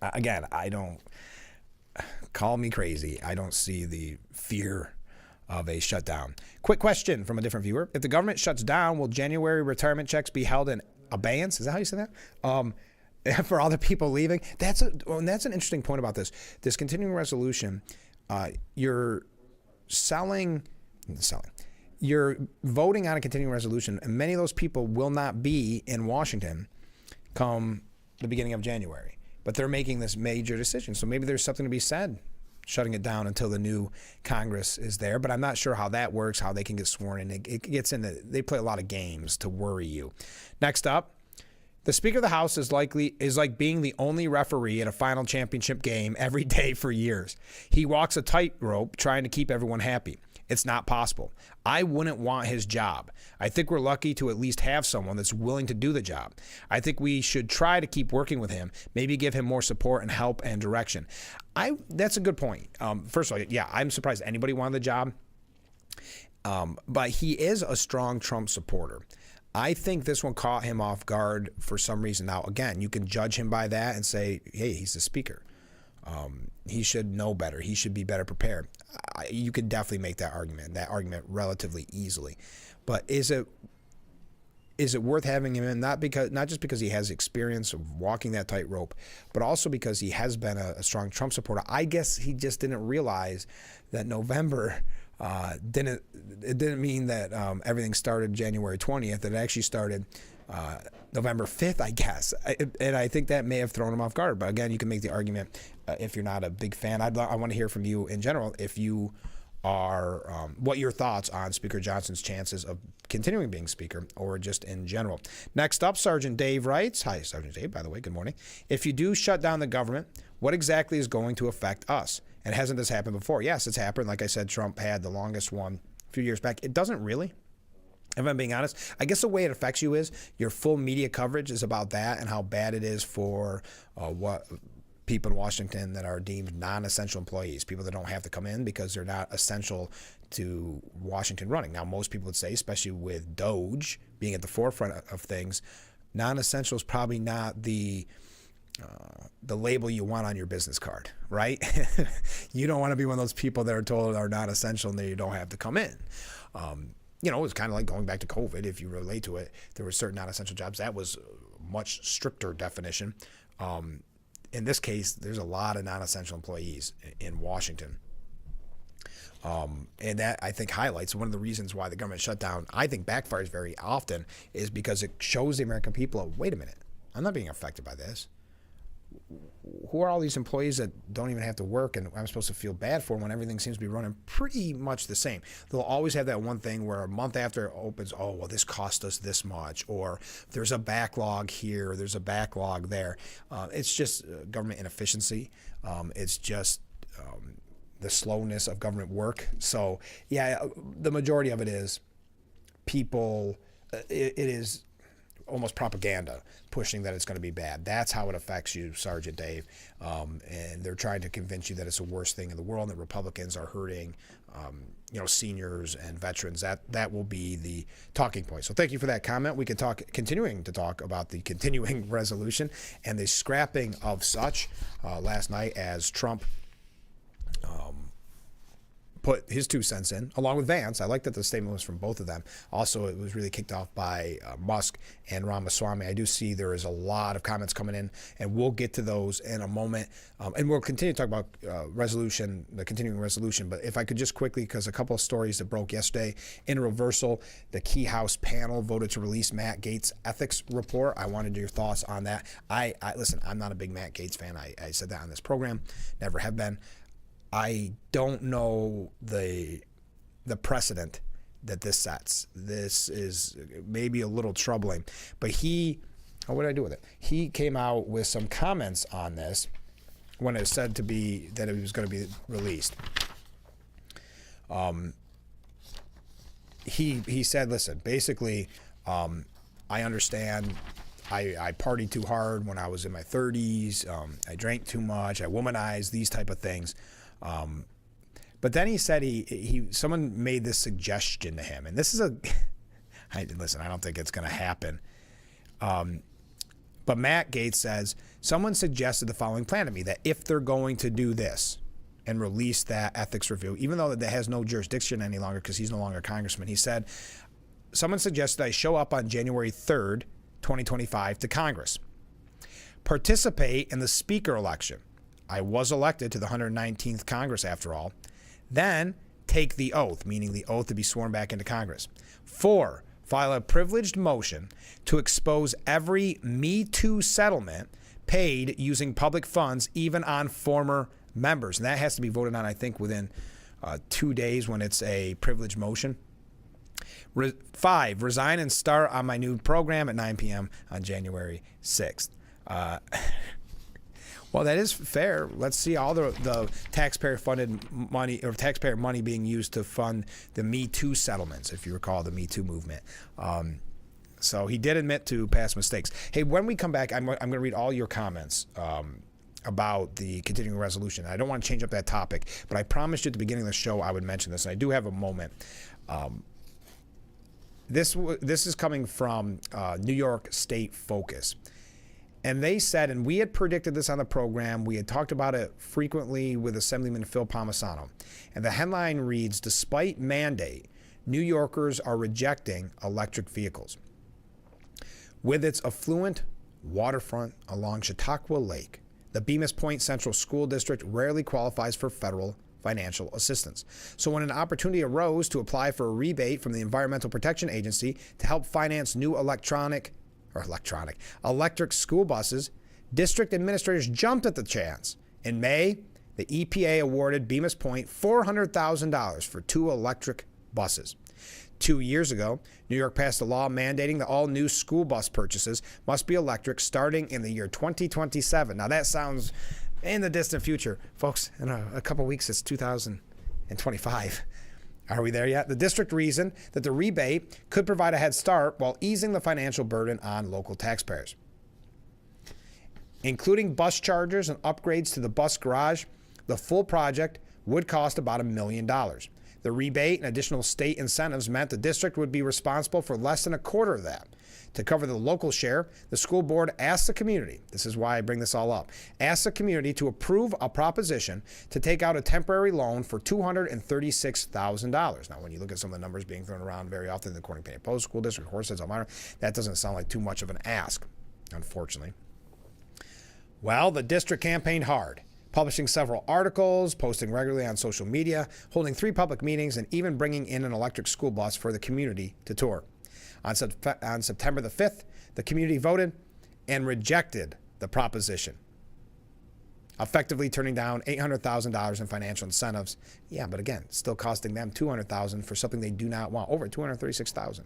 again, I don't, call me crazy, I don't see the fear of a shutdown. Quick question from a different viewer. If the government shuts down, will January retirement checks be held in abeyance? Is that how you say that? For other people leaving? That's an interesting point about this. This continuing resolution, you're voting on a continuing resolution, and many of those people will not be in Washington come the beginning of January. But they're making this major decision. So maybe there's something to be said, shutting it down until the new Congress is there. But I'm not sure how that works, how they can get sworn in. It gets into, they play a lot of games to worry you. Next up, the Speaker of the House is like being the only referee at a final championship game every day for years. He walks a tightrope trying to keep everyone happy. It's not possible. I wouldn't want his job. I think we're lucky to at least have someone that's willing to do the job. I think we should try to keep working with him, maybe give him more support and help and direction. That's a good point. First of all, yeah, I'm surprised anybody wanted the job. But he is a strong Trump supporter. I think this one caught him off guard for some reason. Now, again, you can judge him by that and say, hey, he's the speaker. He should know better. He should be better prepared. You could definitely make that argument relatively easily. But is it worth having him in? Not just because he has experience of walking that tightrope, but also because he has been a strong Trump supporter. I guess he just didn't realize that November didn't mean that everything started January 20th. It actually started November 5th, I guess. And I think that may have thrown him off guard. But again, you can make the argument if you're not a big fan. I want to hear from you in general if you are, what your thoughts on Speaker Johnson's chances of continuing being Speaker or just in general. Next up, Sergeant Dave writes, hi, Sergeant Dave, by the way, good morning. If you do shut down the government, what exactly is going to affect us? And hasn't this happened before? Yes, it's happened. Like I said, Trump had the longest one a few years back. It doesn't really. If I'm being honest, I guess the way it affects you is your full media coverage is about that and how bad it is for what people in Washington that are deemed non-essential employees, people that don't have to come in because they're not essential to Washington running. Now, most people would say, especially with DOGE being at the forefront of things, non-essential is probably not the label you want on your business card, right? You don't want to be one of those people that are told are not essential and that you don't have to come in. It's kind of like going back to COVID. If you relate to it, there were certain non-essential jobs. That was a much stricter definition. In this case, there's a lot of non-essential employees in Washington. And that, I think, highlights one of the reasons why the government shutdown, I think, backfires very often is because it shows the American people, wait a minute, I'm not being affected by this. Who are all these employees that don't even have to work and I'm supposed to feel bad for when everything seems to be running pretty much the same? They'll always have that one thing where a month after it opens, oh, well, this cost us this much, or there's a backlog here, there's a backlog there. It's just government inefficiency. It's just the slowness of government work. So, yeah, the majority of it is people, it is almost propaganda pushing that it's going to be bad. That's how it affects you, Sergeant Dave. And they're trying to convince you that it's the worst thing in the world and that Republicans are hurting, seniors and veterans. That will be the talking point. So thank you for that comment. We can continuing to talk about the continuing resolution and the scrapping of such last night as Trump put his 2 cents in, along with Vance. I like that the statement was from both of them. Also, it was really kicked off by Musk and Ramaswamy. I do see there is a lot of comments coming in, and we'll get to those in a moment. And we'll continue to talk about the continuing resolution. But if I could just quickly, because a couple of stories that broke yesterday. In reversal, the Key House panel voted to release Matt Gaetz' ethics report. I wanted your thoughts on that. I listen, I'm not a big Matt Gaetz fan. I said that on this program. Never have been. I don't know the precedent that this sets. This is maybe a little troubling. But what did I do with it? He came out with some comments on this when it said to be that it was going to be released. He said, listen, basically, I understand I partied too hard when I was in my 30s. I drank too much. I womanized, these type of things. But then he said someone made this suggestion to him, and this is listen, I don't think it's going to happen. But Matt Gaetz says, someone suggested the following plan to me, that if they're going to do this and release that ethics review, even though that has no jurisdiction any longer because he's no longer a congressman, he said, someone suggested I show up on January 3rd, 2025 to Congress, participate in the speaker election. I was elected to the 119th Congress after all. Then take the oath, meaning the oath to be sworn back into Congress. 4, file a privileged motion to expose every Me Too settlement paid using public funds, even on former members. And that has to be voted on, I think, within 2 days when it's a privileged motion. 5, resign and start on my new program at 9 p.m. on January 6th. Well, that is fair. Let's see all the taxpayer-funded money or taxpayer money being used to fund the Me Too settlements, if you recall the Me Too movement. So he did admit to past mistakes. Hey, when we come back, I'm going to read all your comments about the continuing resolution. I don't want to change up that topic, but I promised you at the beginning of the show I would mention this, and I do have a moment. This is coming from New York State Focus. And they said, and we had predicted this on the program, we had talked about it frequently with Assemblyman Phil Palmisano. And the headline reads, despite mandate, New Yorkers are rejecting electric vehicles. With its affluent waterfront along Chautauqua Lake, the Bemis Point Central School District rarely qualifies for federal financial assistance. So when an opportunity arose to apply for a rebate from the Environmental Protection Agency to help finance new electric school buses, district administrators jumped at the chance. In May, the EPA awarded Bemis Point $400,000 for 2 electric buses. 2 years ago, New York passed a law mandating that all new school bus purchases must be electric starting in the year 2027. Now that sounds in the distant future. Folks, in a couple weeks, it's 2025. Are we there yet? The district reasoned that the rebate could provide a head start while easing the financial burden on local taxpayers. Including bus chargers and upgrades to the bus garage, the full project would cost about $1 million. The rebate and additional state incentives meant the district would be responsible for less than a quarter of that. To cover the local share, the school board asked the community, this is why I bring this all up, asked the community to approve a proposition to take out a temporary loan for $236,000. Now, when you look at some of the numbers being thrown around very often in the Corning County Post School District, Horseheads, Elmira, that doesn't sound like too much of an ask, unfortunately. Well, the district campaigned hard, publishing several articles, posting regularly on social media, holding 3 public meetings, and even bringing in an electric school bus for the community to tour. On September the 5th, the community voted and rejected the proposition, effectively turning down $800,000 in financial incentives. Yeah, but again, still costing them $200,000 for something they do not want, over $236,000.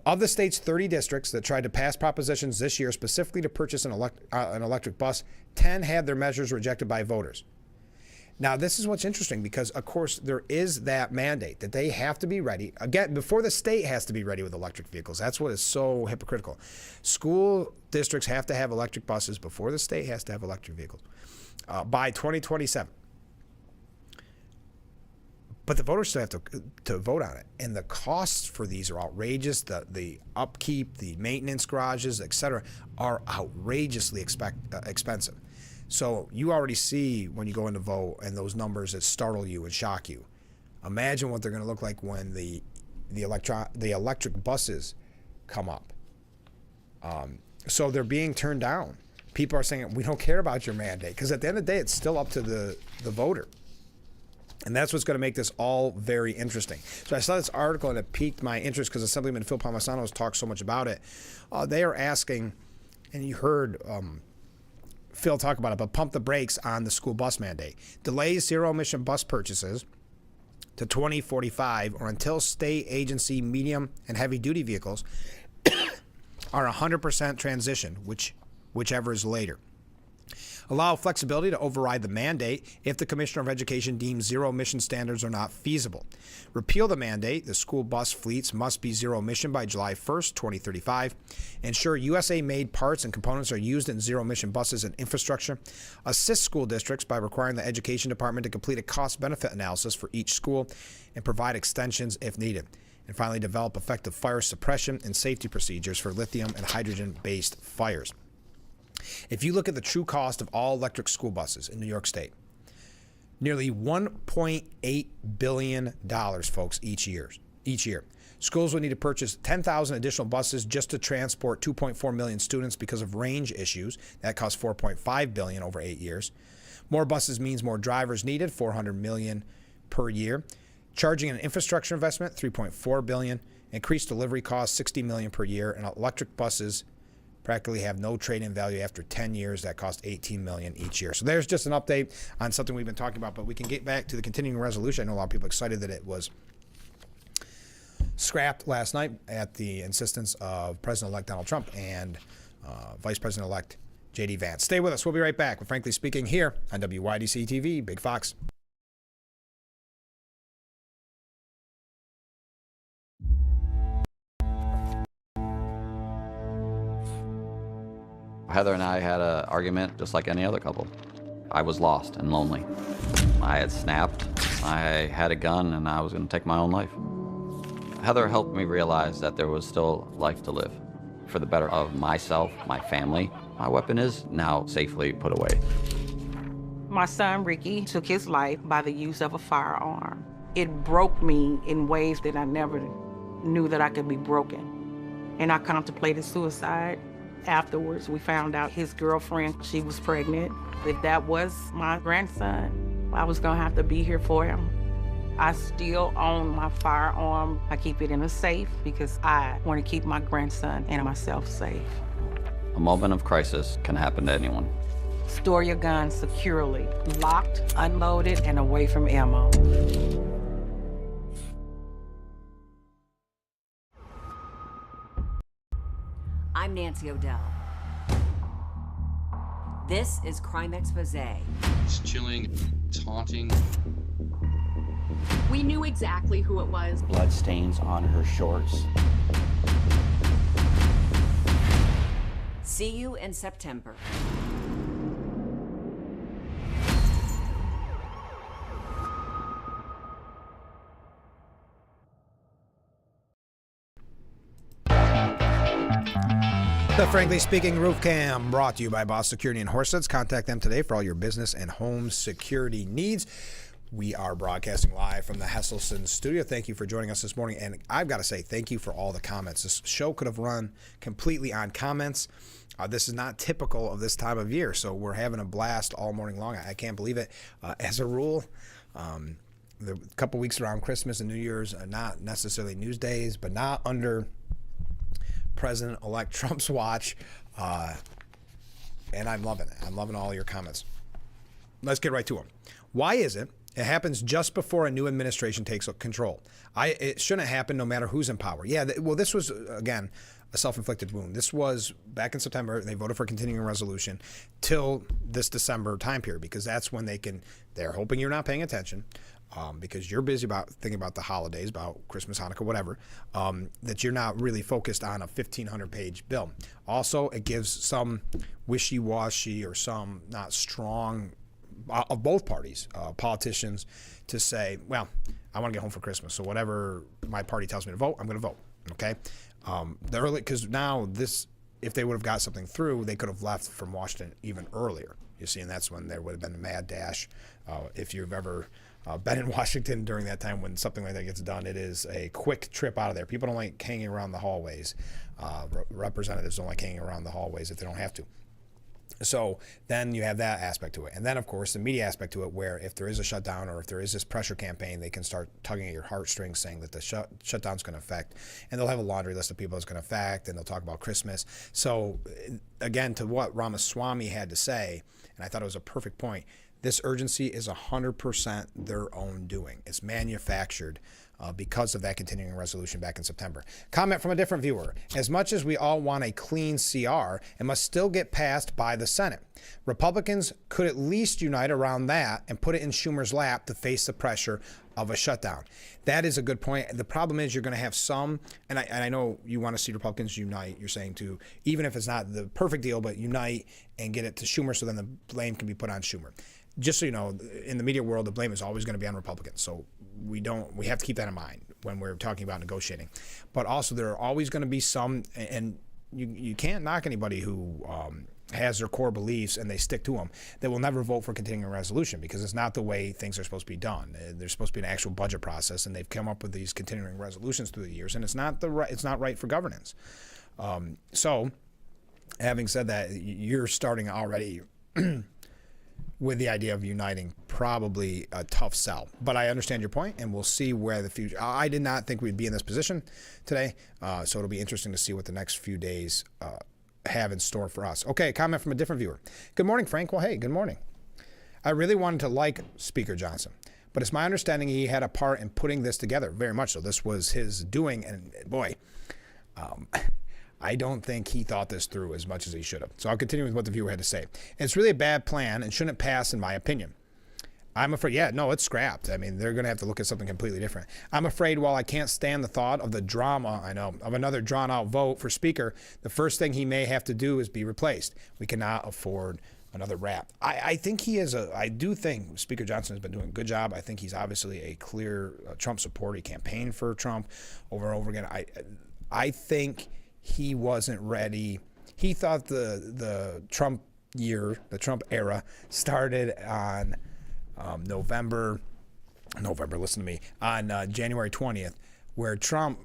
Of the state's 30 districts that tried to pass propositions this year specifically to purchase an electric bus, 10 had their measures rejected by voters. Now, this is what's interesting because, of course, there is that mandate that they have to be ready, again, before the state has to be ready with electric vehicles. That's what is so hypocritical. School districts have to have electric buses before the state has to have electric vehicles by 2027. But the voters still have to vote on it. And the costs for these are outrageous. The upkeep, the maintenance garages, et cetera, are outrageously expensive. So you already see when you go in to vote and those numbers that startle you and shock you. Imagine what they're going to look like when the electric buses come up. So they're being turned down. People are saying, we don't care about your mandate. Because at the end of the day, it's still up to the voter. And that's what's going to make this all very interesting. So I saw this article and it piqued my interest because Assemblyman Phil Palmisano has talked so much about it. They are asking, and you heard Phil talk about it, but pump the brakes on the school bus mandate. Delay zero-emission bus purchases to 2045 or until state agency medium and heavy-duty vehicles are 100% transition, whichever is later. Allow flexibility to override the mandate if the Commissioner of Education deems zero-emission standards are not feasible. Repeal the mandate. The school bus fleets must be zero-emission by July 1st, 2035. Ensure USA-made parts and components are used in zero-emission buses and infrastructure. Assist school districts by requiring the Education Department to complete a cost-benefit analysis for each school and provide extensions if needed. And finally, develop effective fire suppression and safety procedures for lithium and hydrogen-based fires. If you look at the true cost of all electric school buses in New York State, nearly $1.8 billion, folks, each year. Schools would need to purchase 10,000 additional buses just to transport 2.4 million students because of range issues. That costs $4.5 billion over 8 years. More buses means more drivers needed, $400 million per year. Charging and infrastructure investment, $3.4 billion. Increased delivery costs, $60 million per year. And electric buses practically have no trade-in value after 10 years. That cost $18 million each year. So there's just an update on something we've been talking about, but we can get back to the continuing resolution. I know a lot of people are excited that it was scrapped last night at the insistence of President-elect Donald Trump and Vice President-elect J.D. Vance. Stay with us. We'll be right back with Frankly Speaking here on WYDC TV, Big Fox. Heather and I had an argument just like any other couple. I was lost and lonely. I had snapped, I had a gun, and I was going to take my own life. Heather helped me realize that there was still life to live. For the better of myself, my family, my weapon is now safely put away. My son, Ricky, took his life by the use of a firearm. It broke me in ways that I never knew that I could be broken. And I contemplated suicide. Afterwards, we found out his girlfriend, she was pregnant. If that was my grandson, I was gonna have to be here for him. I still own my firearm. I keep it in a safe because I want to keep my grandson and myself safe. A moment of crisis can happen to anyone. Store your gun securely, locked, unloaded, and away from ammo. I'm Nancy O'Dell. This is Crime Expose. It's chilling, it's haunting. We knew exactly who it was. Blood stains on her shorts. See you in September. The Frankly Speaking Roof Cam brought to you by Boss Security and Horseheads. Contact them today for all your business and home security needs. We are broadcasting live from the Hesselson studio. Thank you for joining us this morning. And I've got to say thank you for all the comments. This show could have run completely on comments. This is not typical of this time of year, so we're having a blast all morning long. I can't believe it. As a rule, the couple weeks around Christmas and New Year's are not necessarily news days, but not under President-elect Trump's watch, and I'm loving it. I'm loving all your comments. Let's get right to them. Why is it It happens just before a new administration takes control. It shouldn't happen no matter who's in power. Yeah, well, this was, again, a self-inflicted wound. This was back in September. They voted for a continuing resolution till this December time period, because that's when they're hoping you're not paying attention, because you're busy thinking about the holidays, about Christmas, Hanukkah, whatever, that you're not really focused on a 1,500-page bill. Also, it gives some wishy-washy or some not strong of both parties, politicians, to say, well, I want to get home for Christmas, so whatever my party tells me to vote, I'm going to vote. Okay, because now if they would have got something through, they could have left from Washington even earlier. You see, and that's when there would have been a mad dash. If you've ever been in Washington during that time when something like that gets done, it is a quick trip out of there. People don't like hanging around the hallways. Representatives don't like hanging around the hallways if they don't have to. So then you have that aspect to it. And then, of course, the media aspect to it, where if there is a shutdown or if there is this pressure campaign, they can start tugging at your heartstrings, saying that the shutdown's going to affect. And they'll have a laundry list of people it's going to affect, and they'll talk about Christmas. So, again, to what Ramaswamy had to say, and I thought it was a perfect point, this urgency is 100% their own doing. It's manufactured because of that continuing resolution back in September. Comment from a different viewer. As much as we all want a clean CR, it must still get passed by the Senate. Republicans could at least unite around that and put it in Schumer's lap to face the pressure of a shutdown. That is a good point. The problem is you're going to have some, and I know you want to see Republicans unite, you're saying to, even if it's not the perfect deal, but unite and get it to Schumer so then the blame can be put on Schumer. Just so you know, in the media world, the blame is always going to be on Republicans. So we have to keep that in mind when we're talking about negotiating. But also there are always going to be some, and you can't knock anybody who has their core beliefs and they stick to them, that will never vote for continuing resolution, because it's not the way things are supposed to be done. There's supposed to be an actual budget process, and they've come up with these continuing resolutions through the years, and it's not right for governance. So having said that, you're starting already with the idea of uniting, probably a tough sell. But I understand your point, and we'll see where the future. I did not think we'd be in this position today, so it'll be interesting to see what the next few days have in store for us. Okay, comment from a different viewer. Good morning, Frank. Well, hey, good morning. I really wanted to like Speaker Johnson, but it's my understanding he had a part in putting this together, very much so. This was his doing, and boy, I don't think he thought this through as much as he should have. So I'll continue with what the viewer had to say. It's really a bad plan and shouldn't pass, in my opinion. I'm afraid, it's scrapped. I mean, they're going to have to look at something completely different. I'm afraid while I can't stand the thought of the drama, of another drawn-out vote for Speaker, the first thing he may have to do is be replaced. We cannot afford another rap. I do think Speaker Johnson has been doing a good job. I think he's obviously a clear Trump supporter. He campaigned for Trump over and over again. I think he wasn't ready. He thought the Trump year, the Trump era, started on November, listen to me, on January 20th, where Trump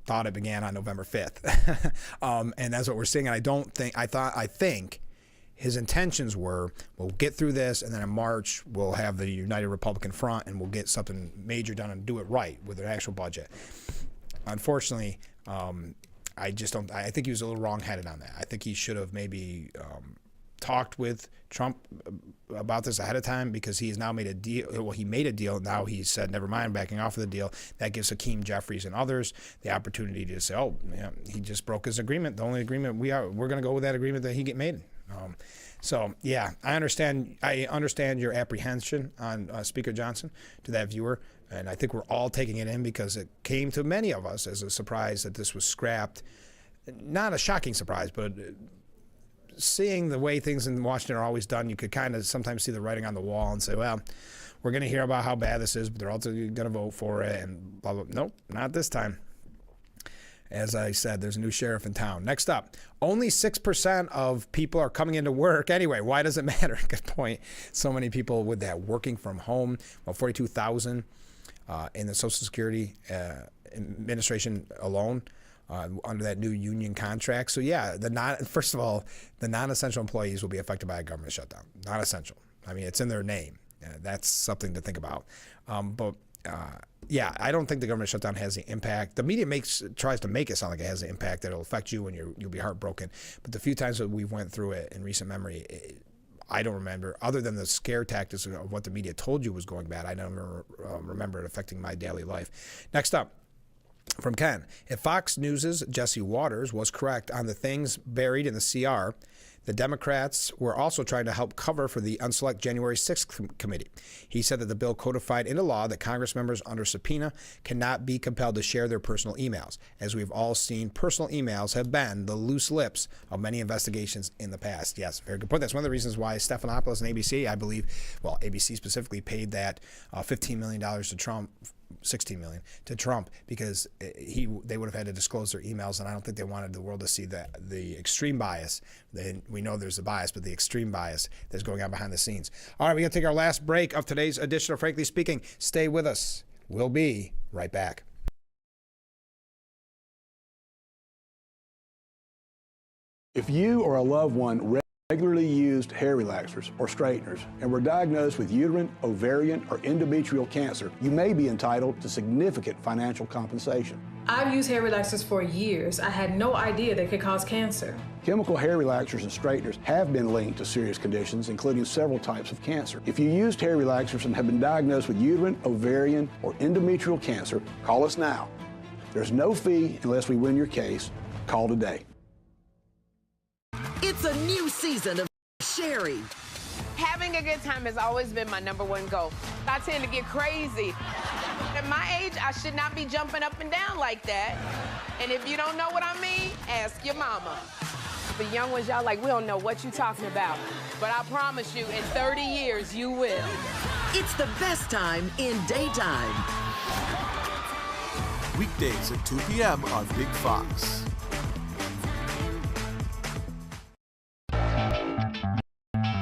thought it began on November 5th. And that's what we're seeing. And I think his intentions were, we'll get through this, and then in March, we'll have the United Republican Front, and we'll get something major done and do it right with an actual budget. Unfortunately, I think he was a little wrong-headed on that. I think he should have maybe talked with Trump about this ahead of time, because he has now made a deal. Well, he made a deal. Now he said, never mind, backing off of the deal. That gives Hakeem Jeffries and others the opportunity to say, he just broke his agreement. The only agreement we're going to go with that agreement that he made. So yeah, I understand your apprehension on Speaker Johnson, to that viewer. And I think we're all taking it in, because it came to many of us as a surprise that this was scrapped. Not a shocking surprise, but seeing the way things in Washington are always done, you could kind of sometimes see the writing on the wall and say, well, we're going to hear about how bad this is, but they're also going to vote for it, and blah, blah. Nope, not this time. As I said, there's a new sheriff in town. Next up, only 6% of people are coming into work anyway. Why does it matter? Good point. So many people with that working from home. Well, 42,000 in the Social Security Administration alone. Under that new union contract. So yeah, first of all, the non-essential employees will be affected by a government shutdown. Not essential. I mean, it's in their name. That's something to think about. Yeah, I don't think the government shutdown has the impact. The media tries to make it sound like it has the impact that it'll affect you and you'll be heartbroken. But the few times that we went through it in recent memory, I don't remember, other than the scare tactics of what the media told you was going bad. I never remember it affecting my daily life. Next up, from Ken, if Fox News' Jesse Waters was correct on the things buried in the CR, the Democrats were also trying to help cover for the unselect January 6th committee. He said that the bill codified into law that Congress members under subpoena cannot be compelled to share their personal emails. As we've all seen, personal emails have been the loose lips of many investigations in the past. Yes, very good point. That's one of the reasons why Stephanopoulos and ABC, I believe, well, ABC specifically paid that $15 million to Trump, $16 million to Trump, because they would have had to disclose their emails, and I don't think they wanted the world to see the extreme bias. We know there's a bias, but the extreme bias that's going on behind the scenes. All right, we're going to take our last break of today's edition of Frankly Speaking. Stay with us. We'll be right back. If you or a loved one regularly used hair relaxers or straighteners and were diagnosed with uterine, ovarian, or endometrial cancer, you may be entitled to significant financial compensation. I've used hair relaxers for years. I had no idea they could cause cancer. Chemical hair relaxers and straighteners have been linked to serious conditions, including several types of cancer. If you used hair relaxers and have been diagnosed with uterine, ovarian, or endometrial cancer, call us now. There's no fee unless we win your case. Call today. It's a new season of sharing. Having a good time has always been my #1 goal. I tend to get crazy. At my age, I should not be jumping up and down like that. And if you don't know what I mean, ask your mama. The young ones, y'all like, we don't know what you're talking about. But I promise you, in 30 years, you will. It's the best time in daytime. Weekdays at 2 p.m. on Big Fox.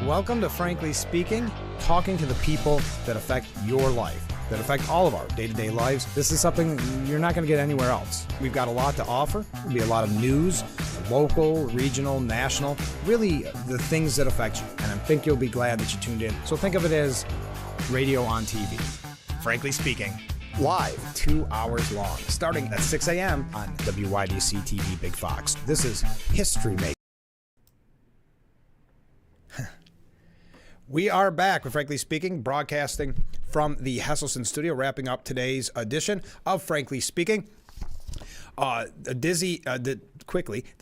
Welcome to Frankly Speaking, talking to the people that affect your life, that affect all of our day-to-day lives. This is something you're not going to get anywhere else. We've got a lot to offer. There'll be a lot of news, local, regional, national, really the things that affect you. And I think you'll be glad that you tuned in. So think of it as radio on TV. Frankly Speaking, live, 2 hours long, starting at 6 a.m. on WYDC TV Big Fox. This is history making. We are back with Frankly Speaking, broadcasting from the Hesselson studio, wrapping up today's edition of Frankly Speaking. The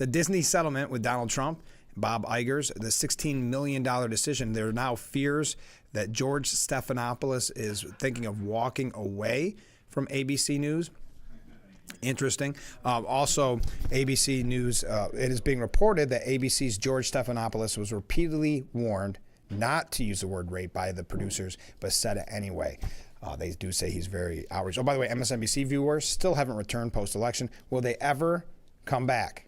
Disney settlement with Donald Trump, Bob Iger's, the $16 million decision. There are now fears that George Stephanopoulos is thinking of walking away from ABC News. Interesting. Also, ABC News, it is being reported that ABC's George Stephanopoulos was repeatedly warned not to use the word rape by the producers, but said it anyway. They do say he's very outraged. Oh, by the way, MSNBC viewers still haven't returned post-election. Will they ever come back?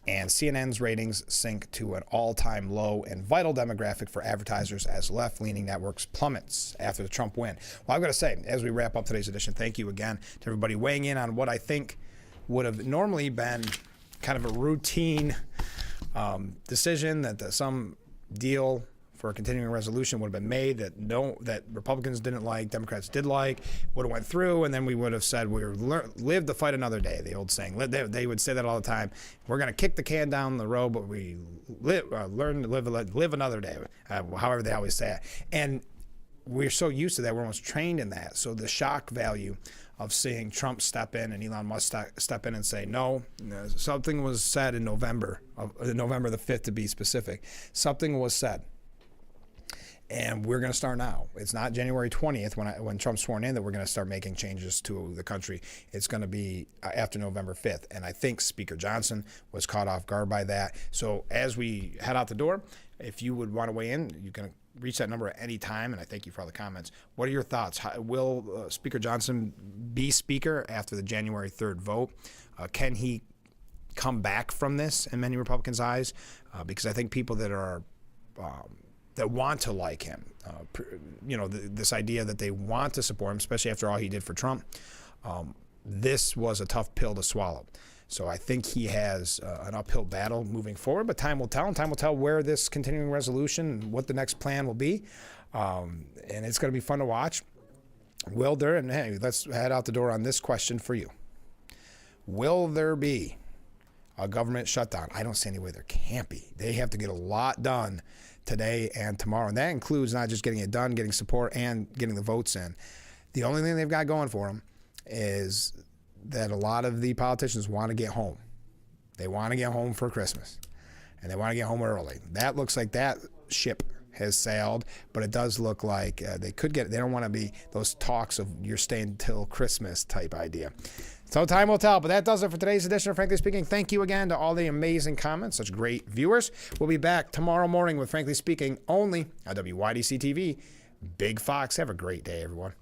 And CNN's ratings sink to an all-time low and vital demographic for advertisers as left-leaning networks plummets after the Trump win. Well, I've got to say, as we wrap up today's edition, thank you again to everybody weighing in on what I think would have normally been kind of a routine decision that some deal for a continuing resolution would have been made that Republicans didn't like, Democrats did like, would have went through, and then we would have said we live to fight another day, the old saying. They would say that all the time. We're going to kick the can down the road, but we learn to live another day, however they always say it. And we're so used to that, we're almost trained in that. So the shock value of seeing Trump step in and Elon Musk step in and say, no, something was said in November the 5th to be specific. Something was said. And we're going to start now. It's not January 20th when Trump's sworn in that we're going to start making changes to the country. It's going to be after November 5th. And I think Speaker Johnson was caught off guard by that. So as we head out the door, if you would want to weigh in, you can reach that number at any time. And I thank you for all the comments. What are your thoughts? Will Speaker Johnson be Speaker after the January 3rd vote? Can he come back from this in many Republicans' eyes? Because I think people that are that want to like him, this idea that they want to support him, especially after all he did for Trump, this was a tough pill to swallow. So I think he has an uphill battle moving forward, but time will tell, and time will tell where this continuing resolution, what the next plan will be, and it's going to be fun to watch. Will there, and hey, let's head out the door on this question for you. Will there be a government shutdown. I don't see any way there can't be. They have to get a lot done today and tomorrow. And that includes not just getting it done, getting support, and getting the votes in. The only thing they've got going for them is that a lot of the politicians want to get home. They want to get home for Christmas, and they want to get home early. That looks like that ship has sailed, but it does look like they don't want to be those talks of you're staying till Christmas type idea. So time will tell, but that does it for today's edition of Frankly Speaking. Thank you again to all the amazing comments, such great viewers. We'll be back tomorrow morning with Frankly Speaking only on WYDC TV. Big Fox. Have a great day, everyone.